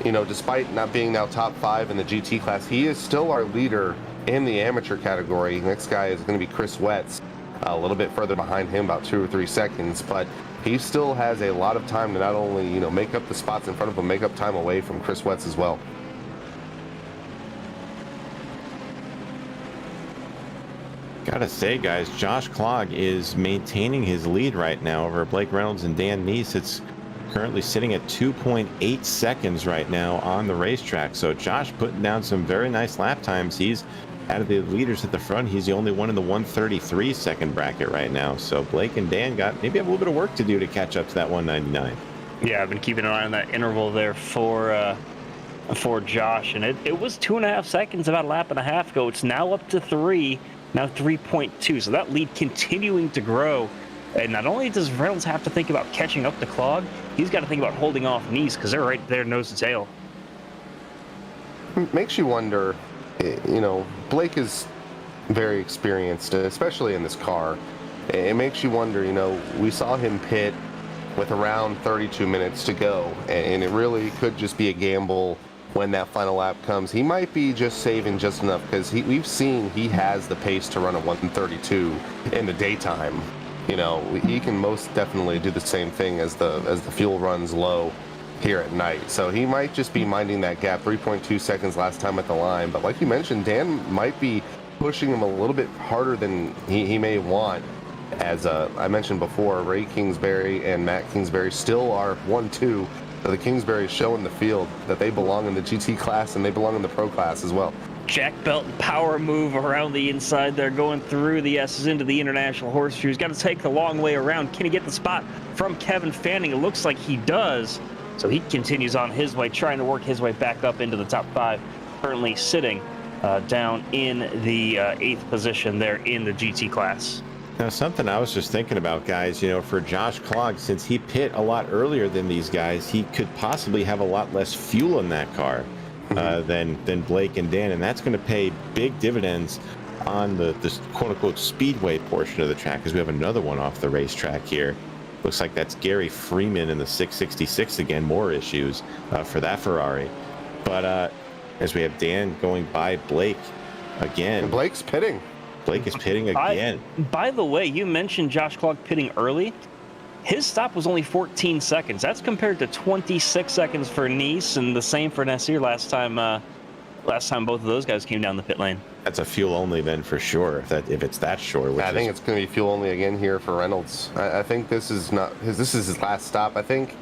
despite not being now top 5 in the GT class, he is still our leader in the amateur category. Next guy is going to be Chris Wetz, a little bit further behind him, about 2 or 3 seconds. But he still has a lot of time to not only, make up the spots in front of him, make up time away from Chris Wetz as well. Gotta say, guys, Josh Klog is maintaining his lead right now over Blake Reynolds and Dan Neese. It's currently sitting at 2.8 seconds right now on the racetrack. So Josh putting down some very nice lap times. He's out of the leaders at the front. He's the only one in the 133 second bracket right now. So Blake and Dan maybe have a little bit of work to do to catch up to that 199. Yeah, I've been keeping an eye on that interval there for Josh, and it was 2.5 seconds about a lap and a half ago. It's now up to 3, now 3.2. So that lead continuing to grow. And not only does Reynolds have to think about catching up to Klog, he's got to think about holding off Neese because they're right there nose to tail. Makes you wonder. Blake is very experienced, especially in this car. It makes you wonder, we saw him pit with around 32 minutes to go, and it really could just be a gamble when that final lap comes. He might be just saving just enough because we've seen he has the pace to run a 132 in the daytime. He can most definitely do the same thing as the fuel runs low here at night. So he might just be minding that gap. 3.2 seconds last time at the line. But like you mentioned, Dan might be pushing him a little bit harder than he may want. As I mentioned before, Ray Kingsbury and Matt Kingsbury still are 1-2. So the Kingsbury's showing the field that they belong in the GT class and they belong in the pro class as well. Jack Belton power move around the inside there, going through the S's into the International Horseshoes. Got to take the long way around. Can he get the spot from Kevin Fanning? It looks like he does. So he continues on his way, trying to work his way back up into the top 5. Currently sitting down in the 8th position there in the GT class. Now, something I was just thinking about, guys, for Josh Klog, since he pit a lot earlier than these guys, he could possibly have a lot less fuel in that car than Blake and Dan, and that's going to pay big dividends on the quote-unquote speedway portion of the track, because we have another one off the racetrack here. Looks like that's Gary Freeman in the 666 again. More issues for that Ferrari. But as we have Dan going by Blake again. And Blake's pitting. Blake is pitting again. By the way, you mentioned Josh Klog pitting early. His stop was only 14 seconds. That's compared to 26 seconds for Neese and the same for Nasir last time last time both of those guys came down the pit lane. That's a fuel only then for sure. If it's that short, which I think it's going to be fuel only again here for Reynolds. I think this is not his. This is his last stop. I think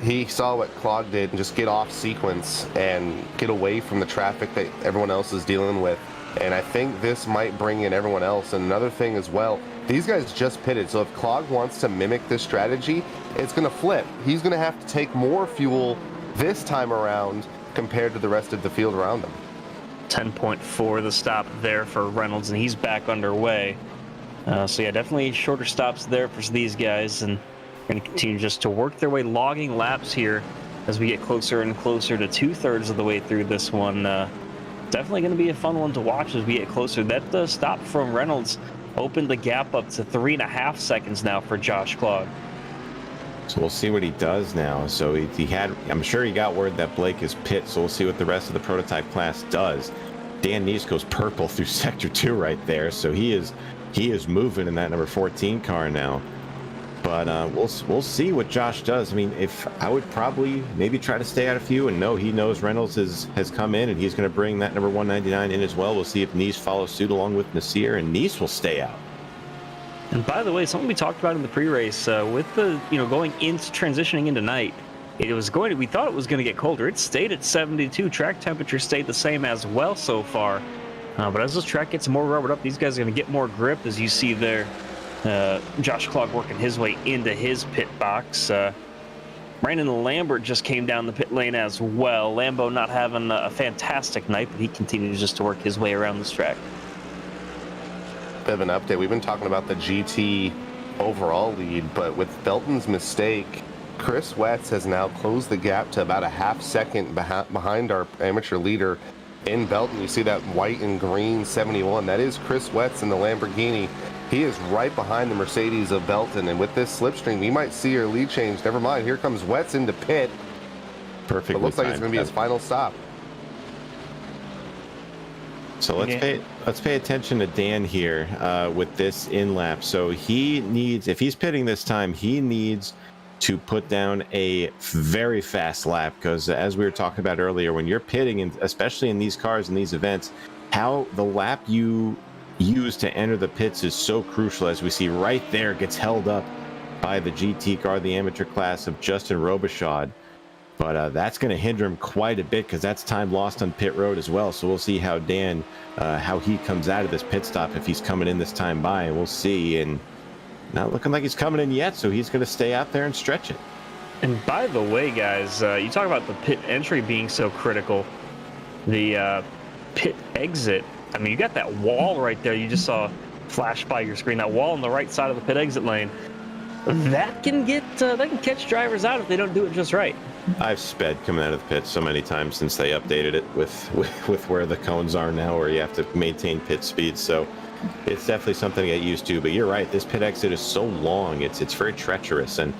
he saw what Clog did and just get off sequence and get away from the traffic that everyone else is dealing with. And I think this might bring in everyone else. And another thing as well, these guys just pitted. So if Clog wants to mimic this strategy, it's going to flip. He's going to have to take more fuel this time around compared to the rest of the field around him. 10.4 the stop there for Reynolds, and he's back underway. So yeah, definitely shorter stops there for these guys, and going to continue just to work their way, logging laps here as we get closer and closer to 2/3 of the way through this one. Definitely going to be a fun one to watch as we get closer. That stop from Reynolds opened the gap up to 3.5 seconds now for Josh Clog. So we'll see what he does now. So he had, I'm sure he got word that Blake is pit, so we'll see what the rest of the prototype class does. Dan Neese goes purple through sector 2 right there, so he is moving in that number 14 car now. But we'll see what Josh does. I mean, if I would probably maybe try to stay out a few, and he knows Reynolds has come in and he's going to bring that number 199 in as well. We'll see if Neese follows suit along with Nasir, and Neese will stay out. And by the way, something we talked about in the pre-race with the going into transitioning into night, we thought it was going to get colder. It stayed at 72. Track temperature stayed the same as well so far. But as this track gets more rubbered up, these guys are going to get more grip, as you see there. Josh Clog working his way into his pit box. Brandon Lambert just came down the pit lane as well. Lambo not having a fantastic night, but he continues just to work his way around this track. Bit of an update. We've been talking about the GT overall lead, but with Belton's mistake, Chris Wetz has now closed the gap to about a half second behind our amateur leader in Belton. You see that white and green 71. That is Chris Wetz in the Lamborghini. He is right behind the Mercedes of Belton, and with this slipstream, we might see our lead change. Never mind. Here comes Wetz into pit. Perfectly. It looks like it's going to be his final stop. So let's pay attention to Dan here with this in lap. So he needs, if he's pitting this time, he needs to put down a very fast lap, because as we were talking about earlier, when you're pitting, and especially in these cars and these events, how the lap you use to enter the pits is so crucial. As we see right there, gets held up by the GT car, the amateur class of Justin Robichaud. But that's going to hinder him quite a bit, because that's time lost on pit road as well. So we'll see how Dan, how he comes out of this pit stop, if he's coming in this time by, and we'll see. And not looking like he's coming in yet, so he's going to stay out there and stretch it. And by the way, guys, you talk about the pit entry being so critical. The pit exit, I mean, you got that wall right there you just saw flash by your screen, that wall on the right side of the pit exit lane. That can catch drivers out if they don't do it just right. I've sped coming out of the pit so many times since they updated it with where the cones are now, where you have to maintain pit speed. So it's definitely something to get used to. But you're right, this pit exit is so long. It's very treacherous, and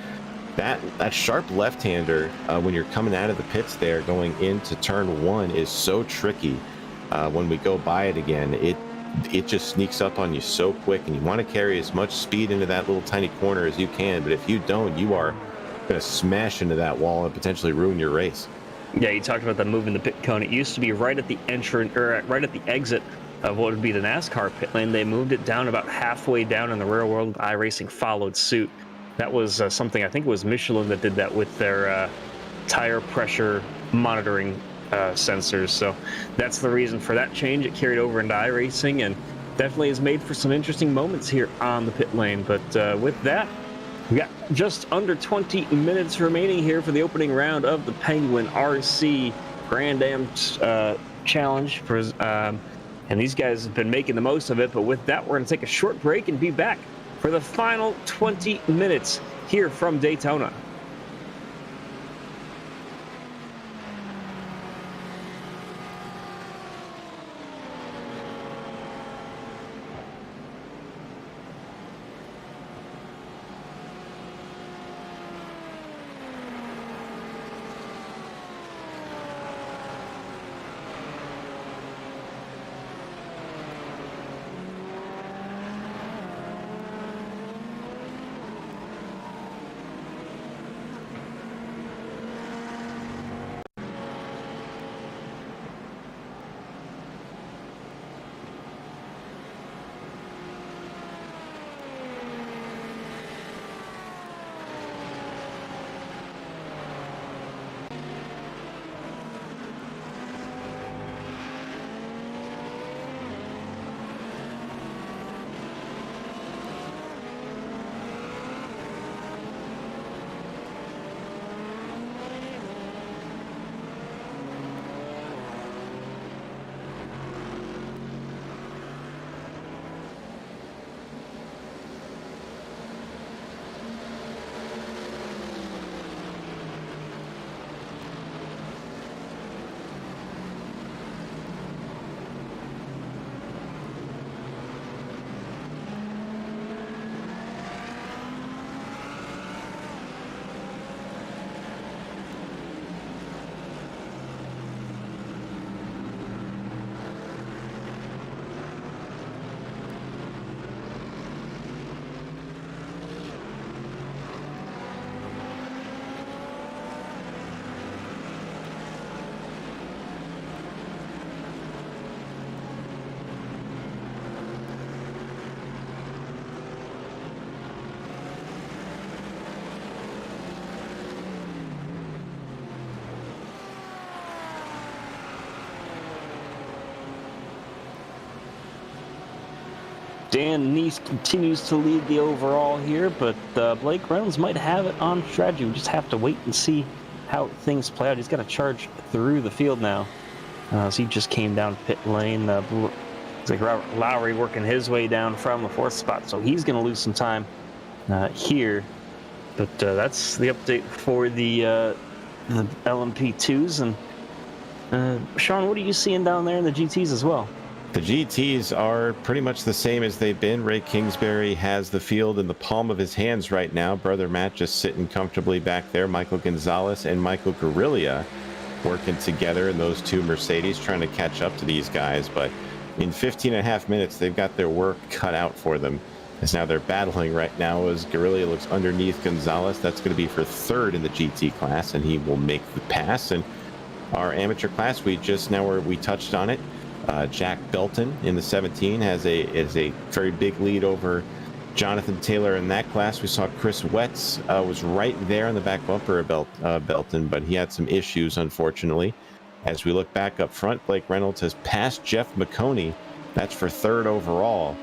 that sharp left-hander when you're coming out of the pits there going into turn 1 is so tricky. When we go by it again, it just sneaks up on you so quick, and you want to carry as much speed into that little tiny corner as you can. But if you don't, you are going to smash into that wall and potentially ruin your race. Yeah, you talked about that move in the pit cone. It used to be right at the entrance, or right at the exit of what would be the NASCAR pit lane. They moved it down about halfway down in the real world. iRacing followed suit. That was something, I think it was Michelin that did that with their tire pressure monitoring sensors. So that's the reason for that change. It carried over into iRacing, and definitely has made for some interesting moments here on the pit lane. But with that, we got just under 20 minutes remaining here for the opening round of the Penguin RC Grand Am Challenge. And these guys have been making the most of it. But with that, we're going to take a short break and be back for the final 20 minutes here from Daytona. Dan Neese continues to lead the overall here, but Blake Reynolds might have it on strategy. We just have to wait and see how things play out. He's got to charge through the field now. So he just came down pit lane. It's like Robert Lowry working his way down from the 4th spot, so he's going to lose some time here. But that's the update for the LMP2s. And Sean, what are you seeing down there in the GTs as well? The GTs are pretty much the same as they've been. Ray Kingsbury has the field in the palm of his hands right now. Brother Matt just sitting comfortably back there. Michael Gonzalez and Michael Guerrilla working together in those two Mercedes, trying to catch up to these guys. But in 15 and a half minutes, they've got their work cut out for them. As now they're battling right now as Guerrilla looks underneath Gonzalez. That's going to be for 3rd in the GT class, and he will make the pass. And our amateur class, we touched on it. Jack Belton in the 17 is a very big lead over Jonathan Taylor in that class. We saw Chris Wetz was right there in the back bumper of Belton, but he had some issues, unfortunately. As we look back up front, Blake Reynolds has passed Jeff McConey. That's for 3rd overall.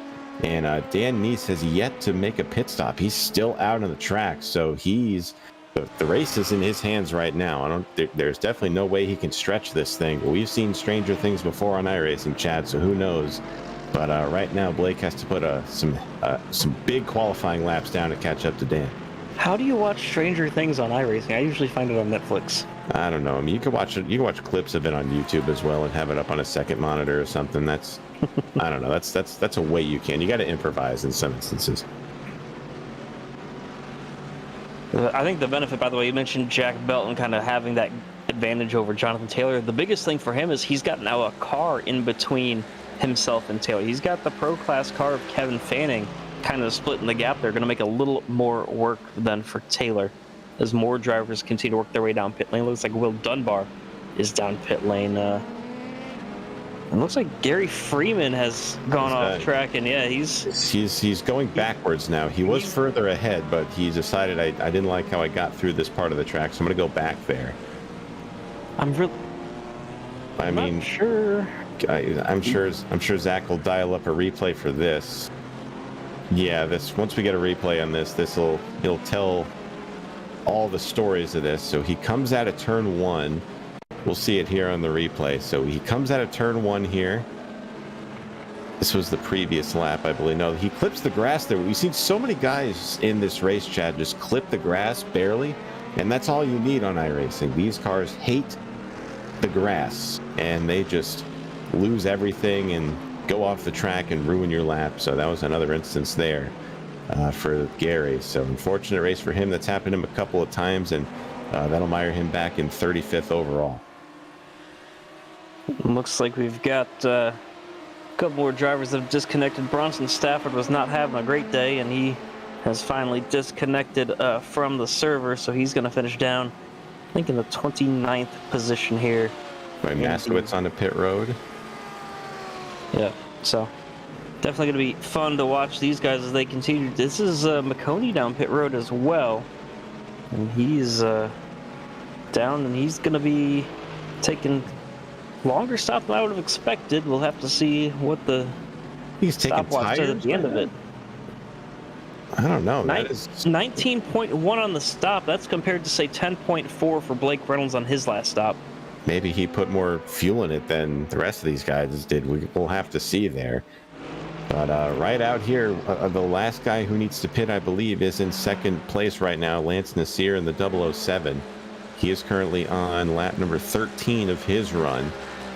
And Dan Neese has yet to make a pit stop. He's still out on the track, so the race is in his hands right now. There's definitely no way he can stretch this thing. We've seen stranger things before on iRacing, Chad, so who knows? But right now, Blake has to put some big qualifying laps down to catch up to Dan. How do you watch Stranger Things on iRacing? I usually find it on Netflix. I don't know. I mean, you can watch it. You can watch clips of it on YouTube as well and have it up on a second monitor or something. That's, I don't know. That's a way you can. You got to improvise in some instances. I think the benefit, by the way, you mentioned Jack Belton kind of having that advantage over Jonathan Taylor. The biggest thing for him is he's got now a car in between himself and Taylor. He's got the pro class car of Kevin Fanning kind of splitting the gap there. Going to make a little more work than for Taylor as more drivers continue to work their way down pit lane. Looks like Will Dunbar is down pit lane. It looks like Gary Freeman has gone off track, and yeah, he's going backwards now. He was further ahead, but he decided I didn't like how I got through this part of the track, so I'm going to go back there. I'm sure Zach will dial up a replay for this. Yeah, once we get a replay on this, he'll tell all the stories of this. So he comes out of turn 1. We'll see it here on the replay. So he comes out of turn 1 here. This was the previous lap, I believe. No, he clips the grass there. We've seen so many guys in this race, Chad, just clip the grass barely, and that's all you need on iRacing. These cars hate the grass, and they just lose everything and go off the track and ruin your lap. So that was another instance there for Gary. So unfortunate race for him. That's happened to him a couple of times, and that'll mire him back in 35th overall. Looks like we've got a couple more drivers that have disconnected. Bronson Stafford was not having a great day, and he has finally disconnected from the server, so he's going to finish down, I think, in the 29th position here. Right, Maskowitz on the pit road. Yeah, so definitely going to be fun to watch these guys as they continue. This is McConey down pit road as well, and he's down, and he's going to be taking longer stop than I would have expected. We'll have to see what the stopwatch does at the end of it. I don't know. 19.1 on the stop. That's compared to, say, 10.4 for Blake Reynolds on his last stop. Maybe he put more fuel in it than the rest of these guys did. We'll have to see there. But right out here, the last guy who needs to pit, I believe, is in second place right now, Lance Nasir in the 007. He is currently on lap number 13 of his run,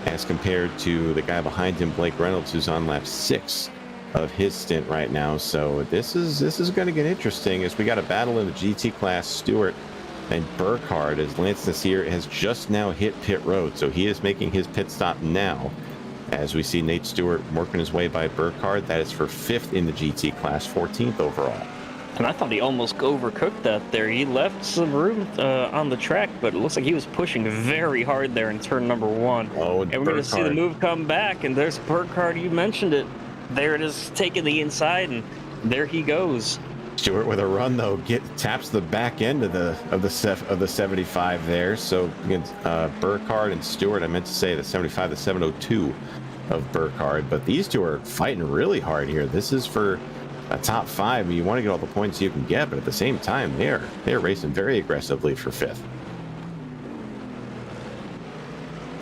as compared to the guy behind him, Blake Reynolds, who's on lap 6 of his stint right now. So this is going to get interesting, as we got a battle in the GT class, Stewart and Burkhardt, as Lance Nasir has just now hit pit road. So he is making his pit stop now, as we see Nate Stewart working his way by Burkhardt. That is for 5th in the GT class, 14th overall. And I thought he almost overcooked that there. He left some room on the track, but it looks like he was pushing very hard there in turn number 1. Oh, and we're going to see the move come back, and there's Burkhardt. You mentioned it. There it is, taking the inside, and there he goes. Stewart with a run though taps the back end of the 75 there. So against Burkhardt and Stewart, I meant to say the 75, the 702 Burkhardt, but these two are fighting really hard here. This is for a top 5. You want to get all the points you can get, but at the same time, they're racing very aggressively for 5th.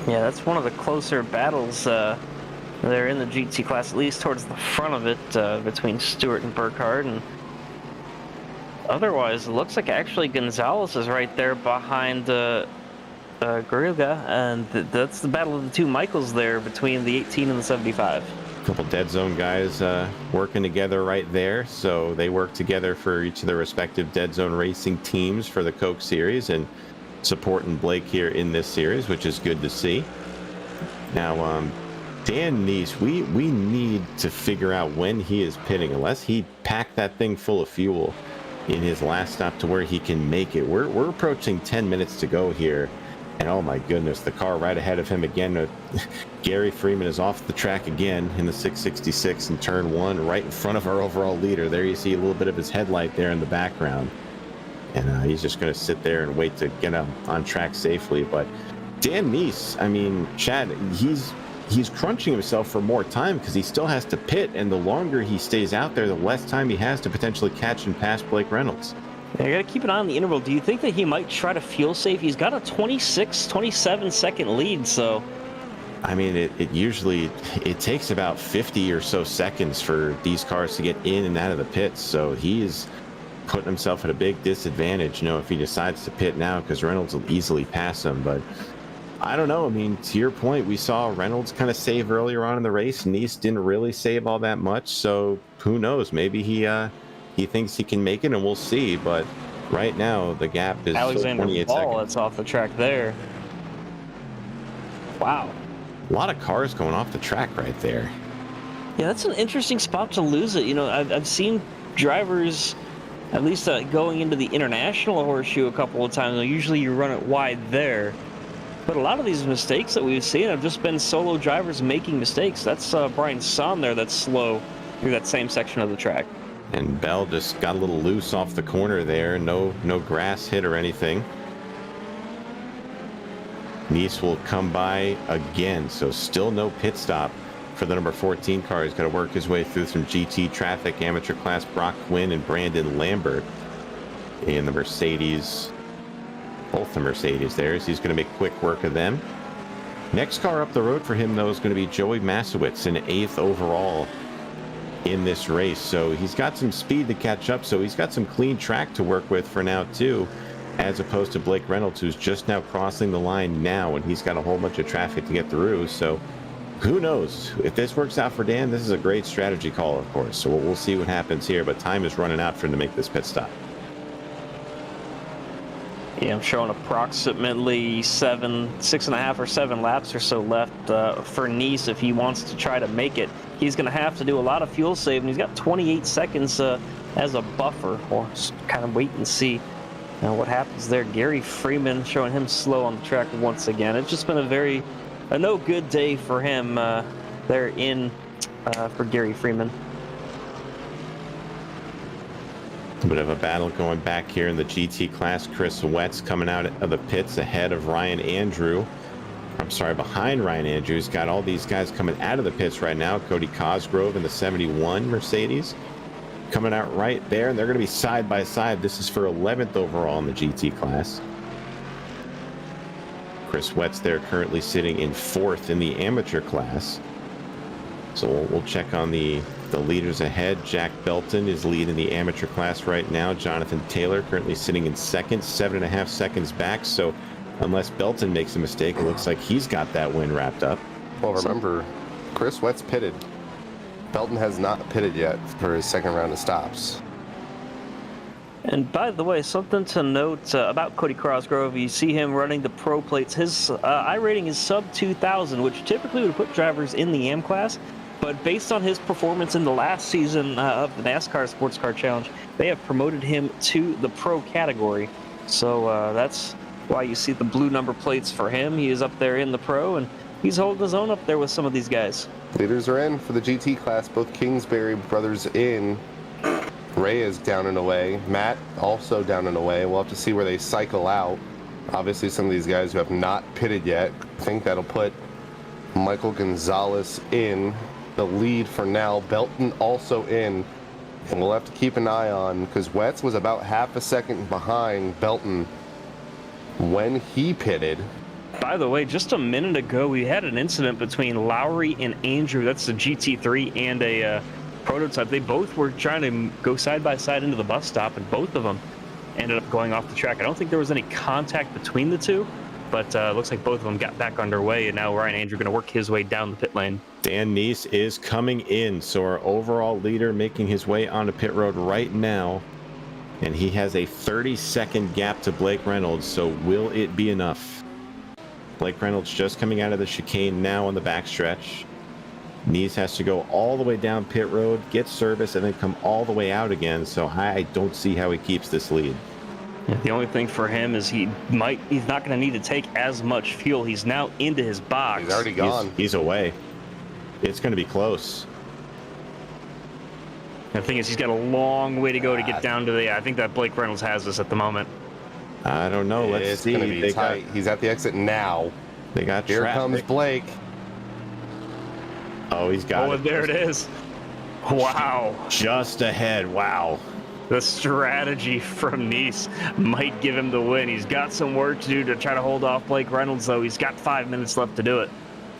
Yeah, that's one of the closer battles there in the GT class, at least towards the front of it, between Stewart and Burkhardt. And otherwise, it looks like actually Gonzalez is right there behind Grilga, and that's the battle of the two Michaels there between the 18 and the 75. A couple dead zone guys working together right there. So they work together for each of their respective dead zone racing teams for the Coke Series, and supporting Blake here in this series, which is good to see. Now, Dan Neese, we need to figure out when he is pitting, unless he packed that thing full of fuel in his last stop to where he can make it. We're approaching 10 minutes to go here, and oh my goodness, the car right ahead of him again. Gary Freeman is off the track again in the 666 in turn 1, right in front of our overall leader. There you see a little bit of his headlight there in the background. And he's just going to sit there and wait to get him on track safely. But Dan Neese, I mean, Chad, he's crunching himself for more time because he still has to pit. And the longer he stays out there, the less time he has to potentially catch and pass Blake Reynolds. Yeah, you got to keep an eye on the interval. Do you think that he might try to fuel save? He's got a 27 second lead, so... I mean, it usually takes about 50 or so seconds for these cars to get in and out of the pits. So he is putting himself at a big disadvantage, if he decides to pit now, because Reynolds will easily pass him. But I don't know. I mean, to your point, we saw Reynolds kind of save earlier on in the race. Neese didn't really save all that much, so who knows? Maybe he thinks he can make it, and we'll see. But right now, the gap is Alexander 28 Ball, seconds. that's off the track there. Wow. A lot of cars going off the track right there. Yeah, that's an interesting spot to lose it. I've seen drivers, at least going into the international horseshoe a couple of times. Usually you run it wide there. But a lot of these mistakes that we've seen have just been solo drivers making mistakes. That's Brian Son there that's slow through that same section of the track. And Bell just got a little loose off the corner there. No grass hit or anything. Neese will come by again, so still no pit stop for the number 14 car. He's got to work his way through some GT traffic. Amateur class Brock Quinn and Brandon Lambert in the Mercedes. Both the Mercedes there, so he's going to make quick work of them. Next car up the road for him, though, is going to be Joey Masowitz, in 8th overall in this race. So he's got some speed to catch up, so he's got some clean track to work with for now, too, as opposed to Blake Reynolds, who's just now crossing the line now, and he's got a whole bunch of traffic to get through. So who knows? If this works out for Dan, this is a great strategy call, of course. So we'll see what happens here, but time is running out for him to make this pit stop. Yeah, I'm showing approximately 6.5 or 7 laps or so left for Neese if he wants to try to make it. He's going to have to do a lot of fuel save, and he's got 28 seconds as a buffer. We'll just kind of wait and see what happens there. Gary Freeman showing him slow on the track once again. It's just been a no good day for him there for Gary Freeman. A bit of a battle going back here in the GT class. Chris Wetz coming out of the pits ahead of Ryan Andrew. I'm sorry, behind Ryan Andrews. Got all these guys coming out of the pits right now. Cody Cosgrove in the 71 Mercedes coming out right there, and they're going to be side by side. This is for 11th overall in the GT class. Chris Wetz there currently sitting in 4th in the amateur class. So we'll check on the leaders ahead. Jack Belton is leading the amateur class right now. Jonathan Taylor currently sitting in 2nd, 7.5 seconds back. So unless Belton makes a mistake, it looks like he's got that win wrapped up. Well, remember, Chris Wetz pitted. Belton has not pitted yet for his second round of stops. And by the way, something to note about Cody Cosgrove, you see him running the pro plates. His I rating is sub 2,000, which typically would put drivers in the AM class. But based on his performance in the last season of the NASCAR Sports Car Challenge, they have promoted him to the pro category. So that's why you see the blue number plates for him. He is up there in the pro, and he's holding his own up there with some of these guys. Leaders are in for the GT class. Both Kingsbury brothers in. Ray is down and away. Matt also down and away. We'll have to see where they cycle out. Obviously, some of these guys who have not pitted yet, I think that'll put Michael Gonzalez in the lead for now. Belton also in. And we'll have to keep an eye on, because Wetz was about half a second behind Belton when he pitted. By the way, just a minute ago, we had an incident between Lowry and Andrew. That's the GT3 and a prototype. They both were trying to go side by side into the bus stop, and both of them ended up going off the track. I don't think there was any contact between the two, but looks like both of them got back underway, and now Ryan Andrew going to work his way down the pit lane. Dan Neese is coming in, so our overall leader making his way onto pit road right now, and he has a 30-second gap to Blake Reynolds, so will it be enough? Blake Reynolds just coming out of the chicane now on the backstretch. Neese has to go all the way down pit road, get service, and then come all the way out again, so I don't see how he keeps this lead. The only thing for him is he's not going to need to take as much fuel. He's now into his box. He's already gone. He's away. It's going to be close. The thing is, he's got a long way to go to get down to the... I think that Blake Reynolds has this at the moment. I don't know. Let's It's see. going to be tight. He's at the exit now. They got Here traffic. comes Blake. Oh, he's got it. Oh, there it is. Wow. Just ahead. Wow. The strategy from Neese might give him the win. He's got some work to do to try to hold off Blake Reynolds, though. He's got 5 minutes left to do it.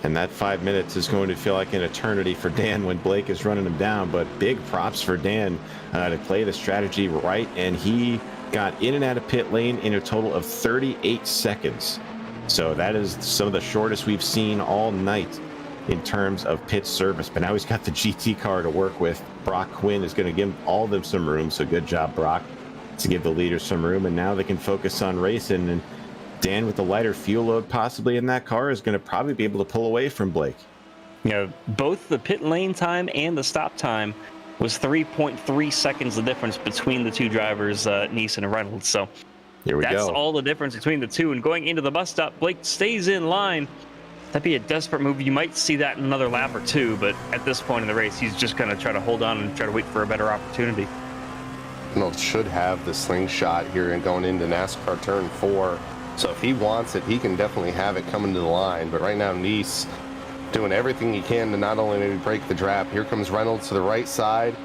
And that 5 minutes is going to feel like an eternity for Dan when Blake is running him down. But big props for Dan to play the strategy right. And he got in and out of pit lane in a total of 38 seconds. So that is some of the shortest we've seen all night in terms of pit service. But now he's got the GT car to work with. Brock Quinn is going to give all of them some room. So good job, Brock, to give the leaders some room. And now they can focus on racing. And Dan, with the lighter fuel load possibly in that car, is going to probably be able to pull away from Blake. Both the pit lane time and the stop time was 3.3 seconds the difference between the two drivers, Neese and Reynolds. So Here we that's go. all the difference between the two. And going into the bus stop, Blake stays in line. That'd be a desperate move. You might see that in another lap or two, but at this point in the race, he's just going to try to hold on and try to wait for a better opportunity. Reynolds should have the slingshot here and going into NASCAR turn 4. So if he wants it, he can definitely have it coming to the line. But right now, Neese doing everything he can to not only maybe break the draft. Here comes Reynolds to the right side.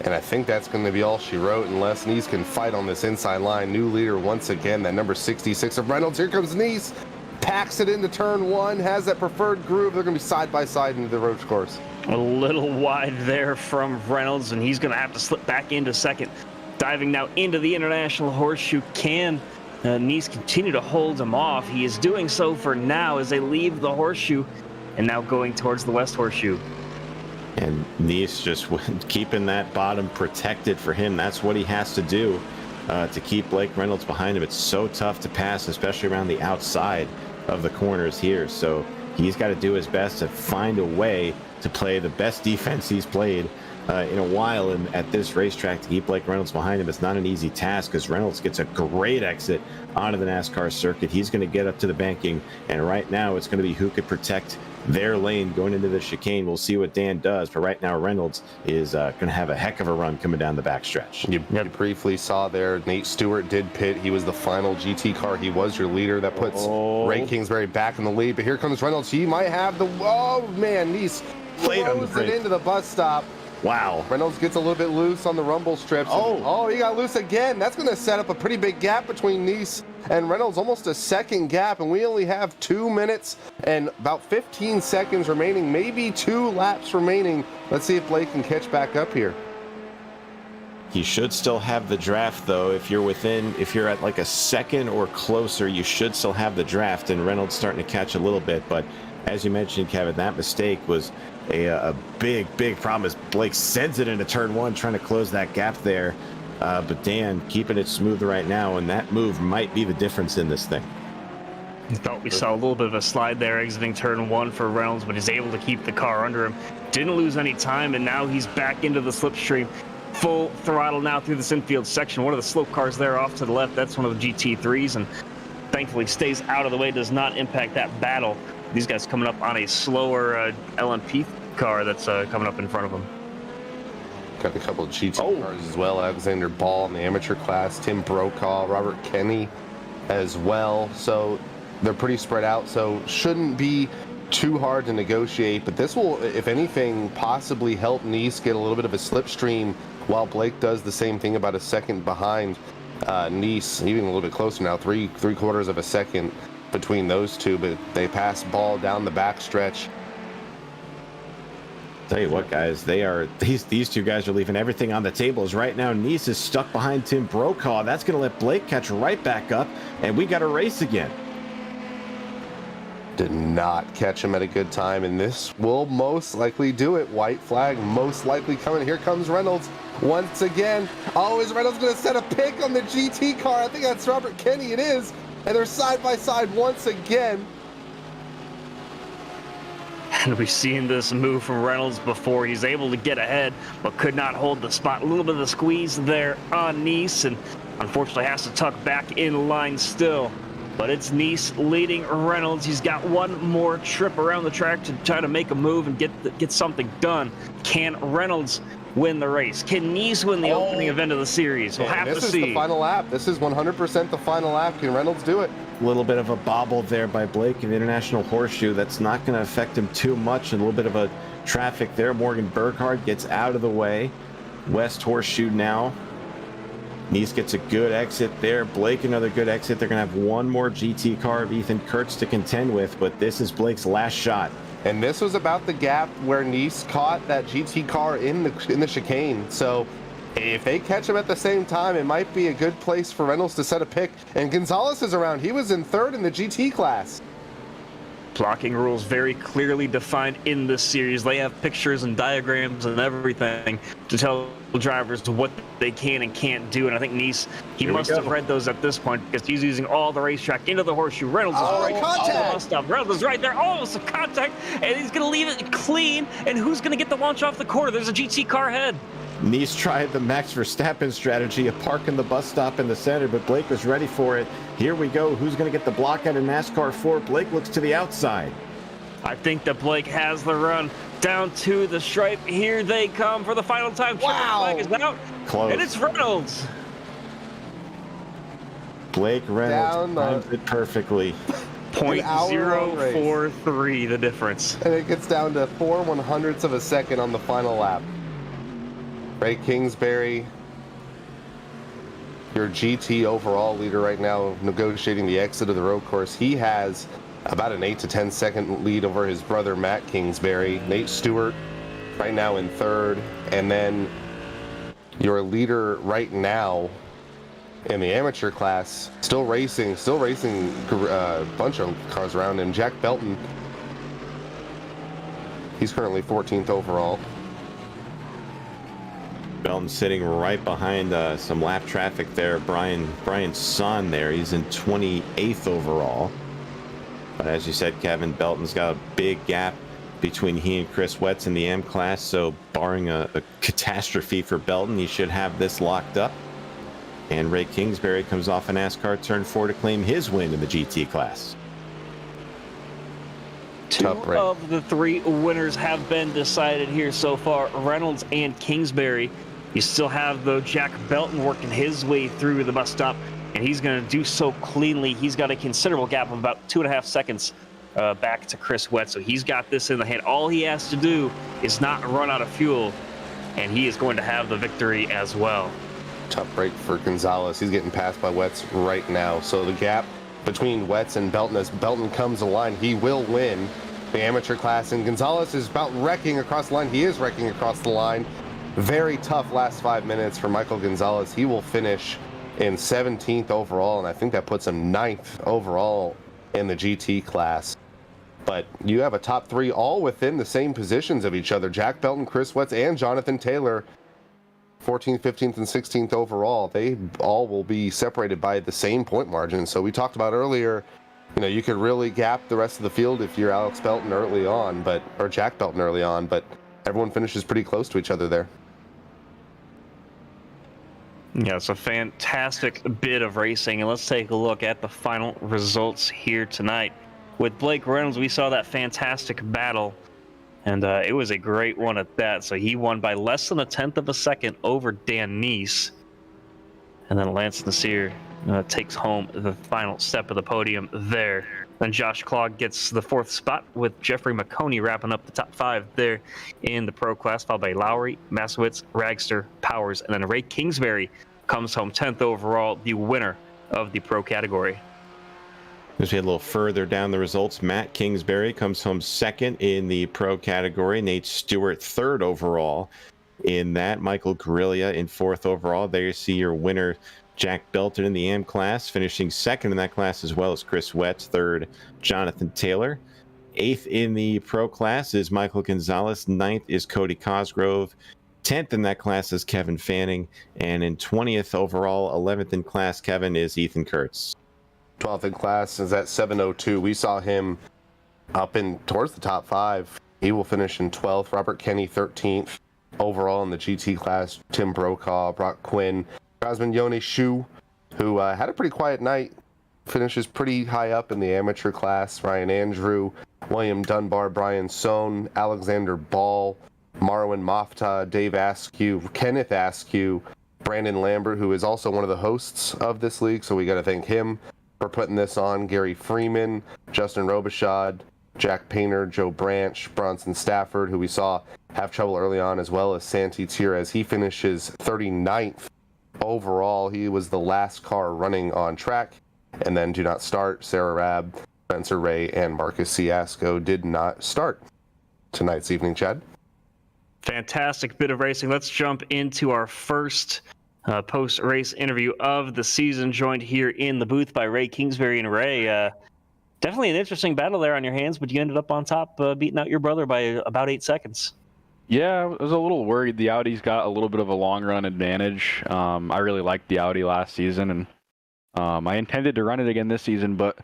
And I think that's going to be all she wrote unless Neese can fight on this inside line. New leader once again, that number 66 of Reynolds. Here comes Neese. Packs it into turn 1, has that preferred groove. They're going to be side by side into the road course. A little wide there from Reynolds, and he's going to have to slip back into second. Diving now into the International Horseshoe. Can Neese continue to hold him off? He is doing so for now as they leave the Horseshoe and now going towards the West Horseshoe. And Neese just keeping that bottom protected for him. That's what he has to do to keep Blake Reynolds behind him. It's so tough to pass, especially around the outside of the corners here. So he's got to do his best to find a way to play the best defense he's played in a while. And at this racetrack, to keep Blake Reynolds behind him, it's not an easy task because Reynolds gets a great exit onto the NASCAR circuit. He's going to get up to the banking. And right now, it's going to be who could protect their lane going into the chicane. We'll see what Dan does. But right now, Reynolds is going to have a heck of a run coming down the backstretch. You briefly saw there, Nate Stewart did pit. He was the final GT car. He was your leader. That puts Ray Kingsbury back in the lead. But here comes Reynolds. He might have the... Oh, man, Neese throws it into the bus stop. Wow. Reynolds gets a little bit loose on the rumble strips. Oh, he got loose again. That's going to set up a pretty big gap between Neese and Reynolds, almost a second gap, and we only have 2 minutes and about 15 seconds remaining, maybe 2 laps remaining. Let's see if Blake can catch back up here. He should still have the draft, though. If you're at like a second or closer, you should still have the draft, and Reynolds starting to catch a little bit. But as you mentioned, Kevin, that mistake was a big problem as Blake sends it into turn 1, trying to close that gap there. But Dan keeping it smooth right now, and that move might be the difference in this thing. I thought we saw a little bit of a slide there exiting turn 1 for Reynolds, but he's able to keep the car under him. Didn't lose any time, and now he's back into the slipstream. Full throttle now through this infield section. One of the slope cars there off to the left, that's one of the GT3s, and thankfully stays out of the way, does not impact that battle. These guys coming up on a slower LMP car that's coming up in front of them. Got a couple of GT cars as well. Alexander Ball in the amateur class, Tim Brokaw, Robert Kenny as well. So they're pretty spread out. So shouldn't be too hard to negotiate, but this will, if anything, possibly help Nice get a little bit of a slipstream while Blake does the same thing about a second behind Nice, even a little bit closer now, three quarters of a second between those two, but they pass ball down the backstretch. Tell you what, guys, these two guys are leaving everything on the tables right now. Nice is stuck behind Tim Brokaw. That's going to let Blake catch right back up, and we got a race again. Did not catch him at a good time, and this will most likely do it. White flag most likely coming. Here comes Reynolds once again. Oh, is Reynolds going to set a pick on the GT car? I think that's Robert Kenny. It is, and they're side by side once again. And we've seen this move from Reynolds before. He's able to get ahead, but could not hold the spot. A little bit of the squeeze there on Nice, and unfortunately has to tuck back in line still. But it's Nice leading Reynolds. He's got one more trip around the track to try to make a move and get something done. Can Reynolds win the race? Can Nice win the opening event of the series? We'll have to see. This is the final lap. This is 100% the final lap. Can Reynolds do it? A little bit of a bobble there by Blake in the International Horseshoe. That's not going to affect him too much. And a little bit of a traffic there. Morgan Burkhardt gets out of the way. West Horseshoe now. Nice gets a good exit there. Blake another good exit. They're going to have one more GT car of Ethan Kurtz to contend with, but this is Blake's last shot. And this was about the gap where Nice caught that GT car in the chicane. So if they catch him at the same time, it might be a good place for Reynolds to set a pick. And Gonzalez is around. He was in third in the GT class. Blocking rules very clearly defined in this series. They have pictures and diagrams and everything to tell drivers what they can and can't do. And I think Nice, he must have read those at this point because he's using all the racetrack into the horseshoe. Reynolds is right contact. on the bus stop. Reynolds is right there, almost a contact, and he's going to leave it clean. And who's going to get the launch off the corner? There's a GT car ahead. Nice tried the Max Verstappen strategy of parking the bus stop in the center, but Blake was ready for it. Here we go. Who's going to get the block out of NASCAR 4? Blake looks to the outside. I think that Blake has the run down to the stripe. Here they come for the final time. Wow. Flag is out. Close. And it's Reynolds. Blake Reynolds times it perfectly. 0.043 the difference. And it gets down to 4/100ths of a second on the final lap. Ray Kingsbury, your GT overall leader right now, negotiating the exit of the road course. He has about an 8 to 10 second lead over his brother Matt Kingsbury. Nate Stewart right now in third, and then your leader right now in the amateur class, still racing a bunch of cars around him. Jack Belton, he's currently 14th overall. Belton sitting right behind some lap traffic there. Brian Son there. He's in 28th overall. But as you said, Kevin, Belton's got a big gap between he and Chris Wetz in the M class. So barring a catastrophe for Belton, he should have this locked up. And Ray Kingsbury comes off a NASCAR turn 4 to claim his win in the GT class. Two of the three winners have been decided here so far, Reynolds and Kingsbury. You still have, though, Jack Belton working his way through the bus stop, and he's going to do so cleanly. He's got a considerable gap of about 2.5 seconds back to Chris Wetz, so he's got this in the hand. All he has to do is not run out of fuel, and he is going to have the victory as well. Tough break for Gonzalez. He's getting passed by Wetz right now, so the gap between Wetz and Belton, as Belton comes to line, he will win the amateur class, and Gonzalez is about wrecking across the line. He is wrecking across the line. Very tough last 5 minutes for Michael Gonzalez. He will finish in 17th overall, and I think that puts him 9th overall in the GT class. But you have a top three all within the same positions of each other. Jack Belton, Chris Wetz, and Jonathan Taylor, 14th, 15th, and 16th overall. They all will be separated by the same point margin. So we talked about earlier, you know, you could really gap the rest of the field if you're Alex Belton early on, or Jack Belton early on, but everyone finishes pretty close to each other there. Yeah, it's a fantastic bit of racing, and let's take a look at the final results here tonight. With Blake Reynolds, we saw that fantastic battle, and it was a great one at that. So he won by less than 1/10 of a second over Dan Nice, and then Lance Nasir takes home the final step of the podium there. Then Josh Klog gets the 4th spot, with Jeffrey McConey wrapping up the top 5 there in the pro class, followed by Lowry, Masowitz, Ragster, Powers, and then Ray Kingsbury comes home 10th overall, the winner of the pro category. As we head a little further down the results, Matt Kingsbury comes home 2nd in the pro category. Nate Stewart 3rd overall in that. Michael Guerrilla in 4th overall. There you see your winner, Jack Belton, in the AM class, finishing 2nd in that class, as well as Chris Wetz. 3rd, Jonathan Taylor. 8th in the pro class is Michael Gonzalez. 9th is Cody Cosgrove. 10th in that class is Kevin Fanning. And in 20th overall, 11th in class, Kevin, is Ethan Kurtz. 12th in class is at 702. We saw him up in towards the top 5. He will finish in 12th. Robert Kenny 13th overall in the GT class. Tim Brokaw, Brock Quinn, Cosman Yone Shu, who had a pretty quiet night, finishes pretty high up in the amateur class. Ryan Andrew, William Dunbar, Brian Sohn, Alexander Ball, Marwin Mofta, Dave Askew, Kenneth Askew, Brandon Lambert, who is also one of the hosts of this league, so we got to thank him for putting this on. Gary Freeman, Justin Robichaud, Jack Painter, Joe Branch, Bronson Stafford, who we saw have trouble early on, as well as Santi Tierez. He finishes 39th overall. He was the last car running on track. And then do not start, Sarah Rabb, Spencer Ray, and Marcus Ciasco did not start tonight's evening, Chad. Fantastic bit of racing. Let's jump into our first post-race interview of the season, joined here in the booth by Ray Kingsbury. And Ray, definitely an interesting battle there on your hands, but you ended up on top, beating out your brother by about 8 seconds. Yeah, I was a little worried. The Audi's got a little bit of a long-run advantage. I really liked the Audi last season, and I intended to run it again this season, but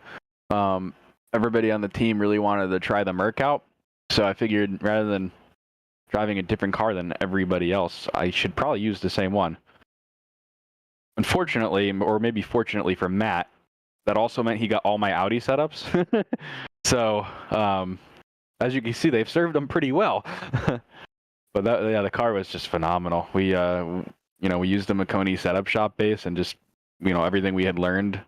everybody on the team really wanted to try the Merc out. So I figured rather than driving a different car than everybody else, I should probably use the same one. Unfortunately, or maybe fortunately for Matt, that also meant he got all my Audi setups. So as you can see, they've served them pretty well. But the car was just phenomenal. We we used the Maconi setup shop base and just everything we had learned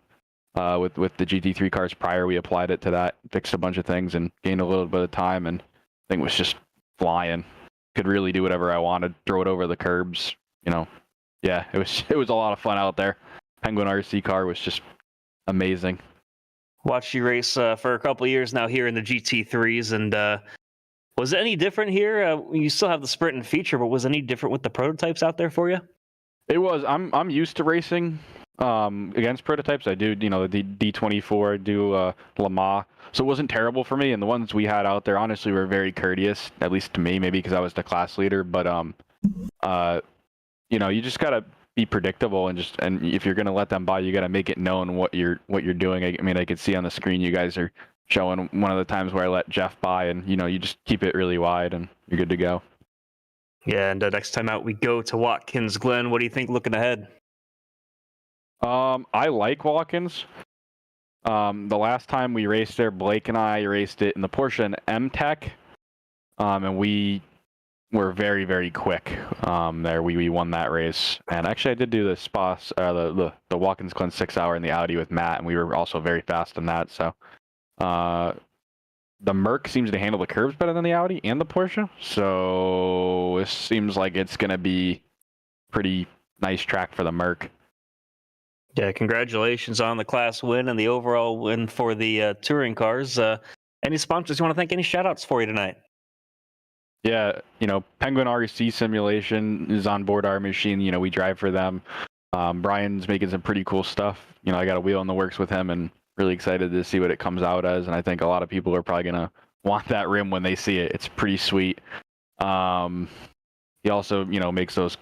with the GT3 cars prior, we applied it to that, fixed a bunch of things, and gained a little bit of time. And I think it was just flying. Could really do whatever I wanted, throw it over the curbs. Yeah, it was a lot of fun out there. Penguin RC car was just amazing. Watched you race for a couple of years now here in the GT3s, and was it any different here? You still have the sprint and feature, but was it any different with the prototypes out there for you? It was. I'm used to racing against prototypes. I do, the D24, I do Le Mans, so it wasn't terrible for me. And the ones we had out there, honestly, were very courteous, at least to me, maybe because I was the class leader. But you just gotta be predictable, and if you're gonna let them by, you gotta make it known what you're doing. I mean, I could see on the screen you guys are showing one of the times where I let Jeff by, and you just keep it really wide, and you're good to go. Yeah, and next time out we go to Watkins Glen. What do you think looking ahead? I like Watkins. The last time we raced there, Blake and I raced it in the Porsche and M-Tech, and we were very, very quick there. We won that race. And actually, I did do the Watkins Glen 6 hour in the Audi with Matt, and we were also very fast in that. So the Merc seems to handle the curves better than the Audi and the Porsche. So it seems like it's going to be pretty nice track for the Merc. Yeah, congratulations on the class win and the overall win for the touring cars. Any sponsors you want to thank? Any shout-outs for you tonight? Yeah, Penguin RC Simulation is on board our machine. We drive for them. Brian's making some pretty cool stuff. I got a wheel in the works with him, and really excited to see what it comes out as. And I think a lot of people are probably going to want that rim when they see it. It's pretty sweet. He also, makes those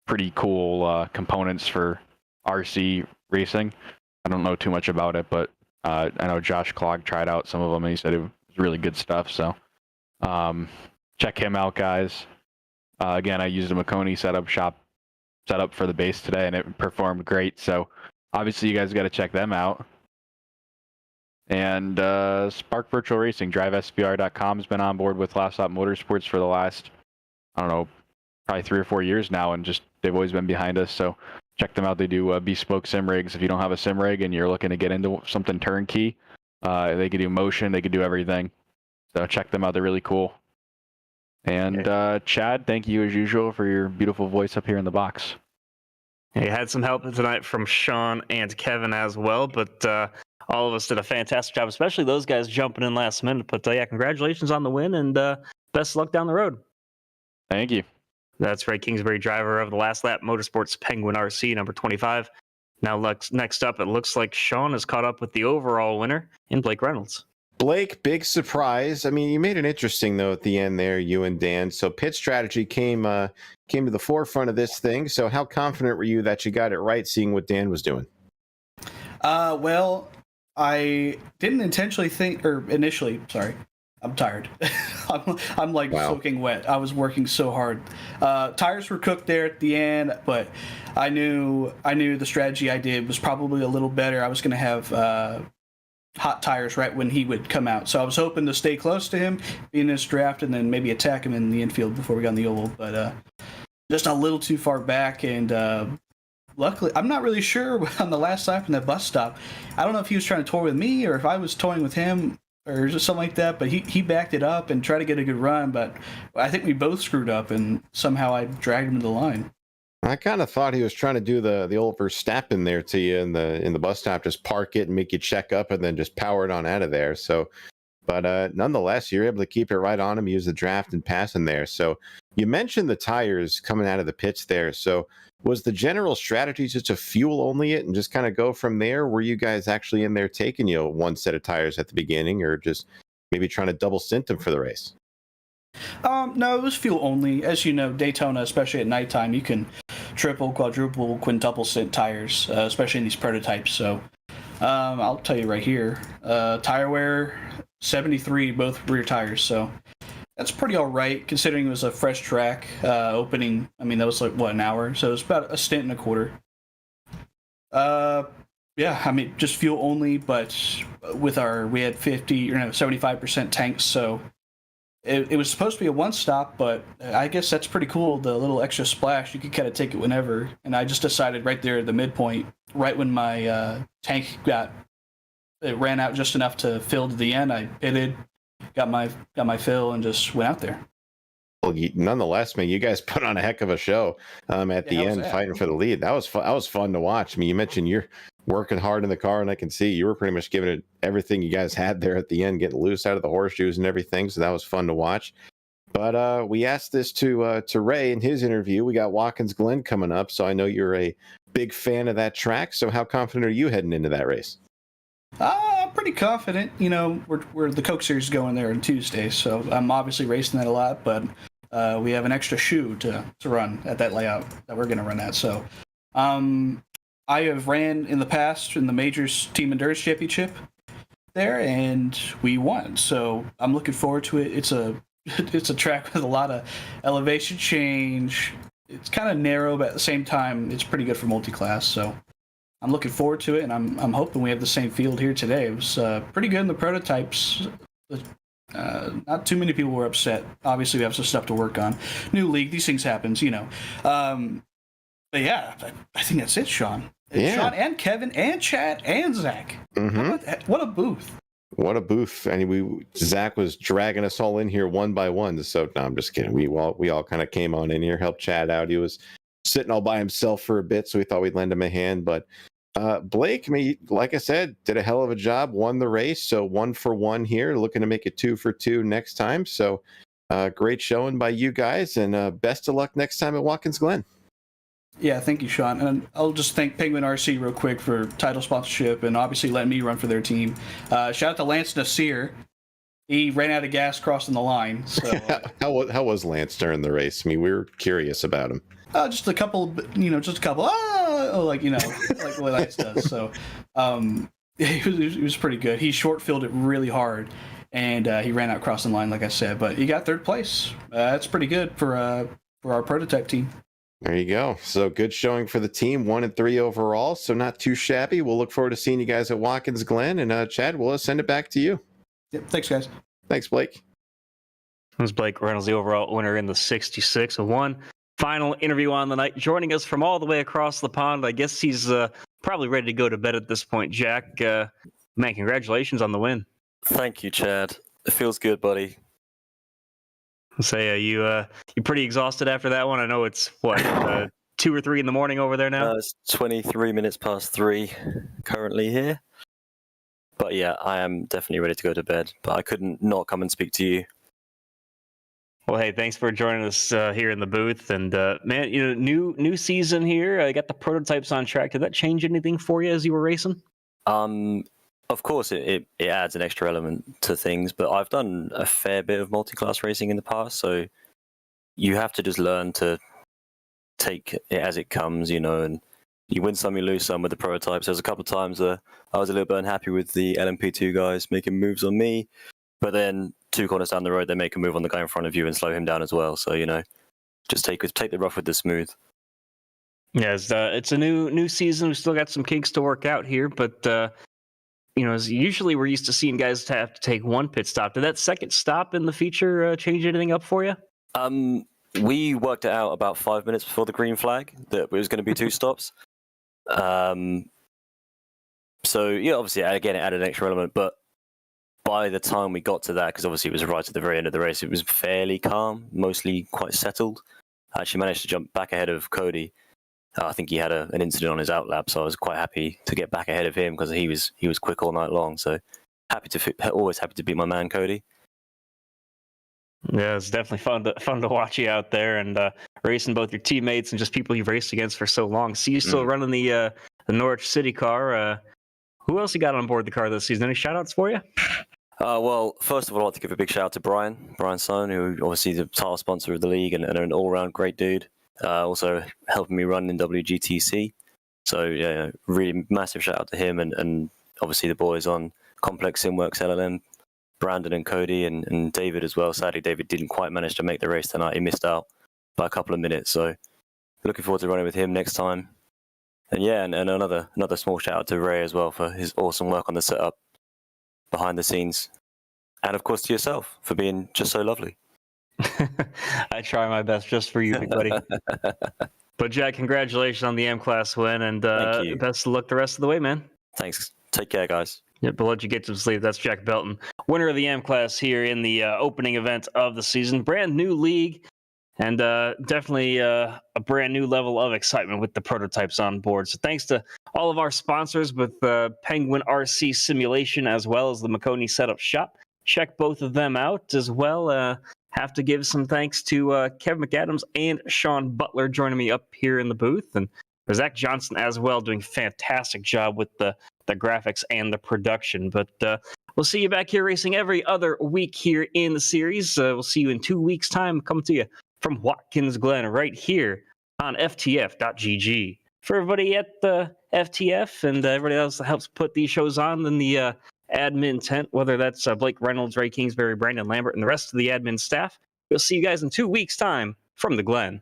pretty cool components for RC racing. I don't know too much about it, but I know Josh Klog tried out some of them, and he said it was really good stuff. So check him out, guys. Again, I used a Maconi setup for the base today, and it performed great. So obviously you guys got to check them out. And Spark Virtual Racing, DriveSPR.com has been on board with Last Stop Motorsports for the last, probably 3 or 4 years now, and they've always been behind us. So check them out. They do bespoke sim rigs. If you don't have a sim rig and you're looking to get into something turnkey, They could do motion, they could do everything. So check them out; they're really cool. And Chad, thank you as usual for your beautiful voice up here in the box. You had some help tonight from Sean and Kevin as well, but all of us did a fantastic job, especially those guys jumping in last minute. But yeah, congratulations on the win, and best of luck down the road. Thank you. That's Ray Kingsbury, driver of the Last Lap Motorsports Penguin RC number 25. Now, next up, it looks like Sean has caught up with the overall winner in Blake Reynolds. Blake, big surprise. I mean, you made it interesting though at the end there, you and Dan. So pit strategy came to the forefront of this thing. So how confident were you that you got it right, seeing what Dan was doing? Well, I didn't initially. Sorry, I'm tired. I'm like soaking wet. I was working so hard. Tires were cooked there at the end, but I knew the strategy I did was probably a little better. I was going to have hot tires right when he would come out. So I was hoping to stay close to him, be in this draft, and then maybe attack him in the infield before we got in the oval. But just a little too far back, and luckily, I'm not really sure on the last lap in that bus stop. I don't know if he was trying to toy with me or if I was toying with him or just something like that, but he backed it up and tried to get a good run, but I think we both screwed up, and somehow I dragged him to the line. I kind of thought he was trying to do the old Verstappen there to you in the bus stop, just park it and make you check up and then just power it on out of there. So, but nonetheless, you're able to keep it right on him, use the draft and pass in there. So you mentioned the tires coming out of the pits there. So was the general strategy just to fuel only it and just kind of go from there? Were you guys actually in there taking, one set of tires at the beginning, or just maybe trying to double stint them for the race? No, it was fuel only. As you know, Daytona, especially at nighttime, you can triple, quadruple, quintuple stint tires, especially in these prototypes. So I'll tell you right here, tire wear 73, both rear tires. So that's pretty all right considering it was a fresh track opening. I mean, that was like an hour, so it was about a stint and a quarter. Yeah, I mean, just fuel only, but we had 75% tanks, so it was supposed to be a one stop, but I guess that's pretty cool. The little extra splash, you could kind of take it whenever. And I just decided right there at the midpoint, right when my tank ran out just enough to fill to the end, I pitted, got my fill, and just went out there. Well, nonetheless, man, you guys put on a heck of a show at the end, fighting for the lead. That was fun to watch. I mean, you mentioned you're working hard in the car, and I can see you were pretty much giving it everything you guys had there at the end, getting loose out of the horseshoes and everything. So that was fun to watch. But we asked this to Ray in his interview. We got Watkins Glen coming up, so I know you're a big fan of that track. So how confident are you heading into that race? I'm pretty confident. We're the Coke Series going there on Tuesday, so I'm obviously racing that a lot. But we have an extra shoe to run at that layout that we're going to run at. So I have ran in the past in the Majors Team Endurance Championship there, and we won. So I'm looking forward to it. It's a track with a lot of elevation change. It's kind of narrow, but at the same time, it's pretty good for multi-class. So I'm looking forward to it, and I'm hoping we have the same field here today. It was pretty good in the prototypes. Not too many people were upset. Obviously, we have some stuff to work on. New league, these things happen, But yeah, I think that's it, Sean. Yeah. Sean and Kevin and Chad and Zach. Mm-hmm. What a booth. What a booth. And Zach was dragging us all in here one by one. So no, I'm just kidding. We all kind of came on in here, helped Chad out. He was sitting all by himself for a bit, so we thought we'd lend him a hand. But Blake, like I said, did a hell of a job, won the race. So 1 for 1 here, looking to make it 2 for 2 next time. So great showing by you guys, and best of luck next time at Watkins Glen. Yeah, thank you, Sean. And I'll just thank Penguin RC real quick for title sponsorship and obviously letting me run for their team. Shout out to Lance Nasir. He ran out of gas crossing the line. So how was Lance during the race? I mean, we were curious about him. Just a couple, like what Lance does. So he was pretty good. He short-filled it really hard, and he ran out crossing the line, like I said. But he got 3rd place. That's pretty good for our prototype team. There you go. So good showing for the team, 1 and 3 overall. So not too shabby. We'll look forward to seeing you guys at Watkins Glen. And Chad, we'll send it back to you. Yep. Thanks, guys. Thanks, Blake. This was Blake Reynolds, the overall winner in the 66-1. Final interview on the night. Joining us from all the way across the pond. I guess he's probably ready to go to bed at this point. Jack, Man, congratulations on the win. Thank you, Chad. It feels good, buddy. Say, you pretty exhausted after that one? I know it's, what, 2 or 3 in the morning over there now? It's 23 minutes past 3 currently here. But yeah, I am definitely ready to go to bed. But I couldn't not come and speak to you. Well, hey, thanks for joining us here in the booth. And man, new season here. I got the prototypes on track. Did that change anything for you as you were racing? Of course, it adds an extra element to things. But I've done a fair bit of multi-class racing in the past, so you have to just learn to take it as it comes, and you win some, you lose some with the prototypes. There's a couple of times I was a little bit unhappy with the LMP2 guys making moves on me, but then 2 corners down the road, they make a move on the guy in front of you and slow him down as well. So, just take the rough with the smooth. Yeah, it's a new season. We've still got some kinks to work out here, but as usually we're used to seeing guys have to take 1 pit stop. Did that second stop in the feature change anything up for you? We worked it out about 5 minutes before the green flag that it was going to be 2 stops. So yeah, obviously again it added an extra element, but by the time we got to that, because obviously it was right at the very end of the race, it was fairly calm, mostly quite settled. I actually managed to jump back ahead of Cody. I think he had an incident on his outlap, so I was quite happy to get back ahead of him because he was quick all night long. So always happy to beat my man Cody. Yeah, it's definitely fun to watch you out there and racing both your teammates and just people you've raced against for so long. See you still running the Norwich City car. Who else you got on board the car this season? Any shout-outs for you? Well, first of all, I'd like to give a big shout out to Brian Sohn, who obviously is the title sponsor of the league and an all-round great dude. Also helping me run in WGTC. So yeah, really massive shout out to him and obviously the boys on Complex Simworks LLM, Brandon and Cody and David as well. Sadly, David didn't quite manage to make the race tonight. He missed out by a couple of minutes. So looking forward to running with him next time. And yeah, and another small shout out to Ray as well for his awesome work on the setup behind the scenes. And of course to yourself for being just so lovely. I try my best just for you, big buddy. But Jack, congratulations on the M-Class win, and best of luck the rest of the way, man. Thanks. Take care, guys. Yeah, but let you get to sleep. That's Jack Belton, winner of the M-Class here in the opening event of the season. Brand new league, and definitely a brand new level of excitement with the prototypes on board. So thanks to all of our sponsors with Penguin RC Simulation as well as the Makoni Setup Shop. Check both of them out as well. Have to give some thanks to Kevin McAdams and Sean Butler joining me up here in the booth, and Zach Johnson as well doing a fantastic job with the graphics and the production. But we'll see you back here racing every other week here in the series. We'll see you in 2 weeks' time. Coming to you from Watkins Glen right here on FTF.GG. For everybody at the FTF and everybody else that helps put these shows on in the admin tent, whether that's Blake Reynolds, Ray Kingsbury, Brandon Lambert, and the rest of the admin staff. We'll see you guys in 2 weeks' time from the Glen.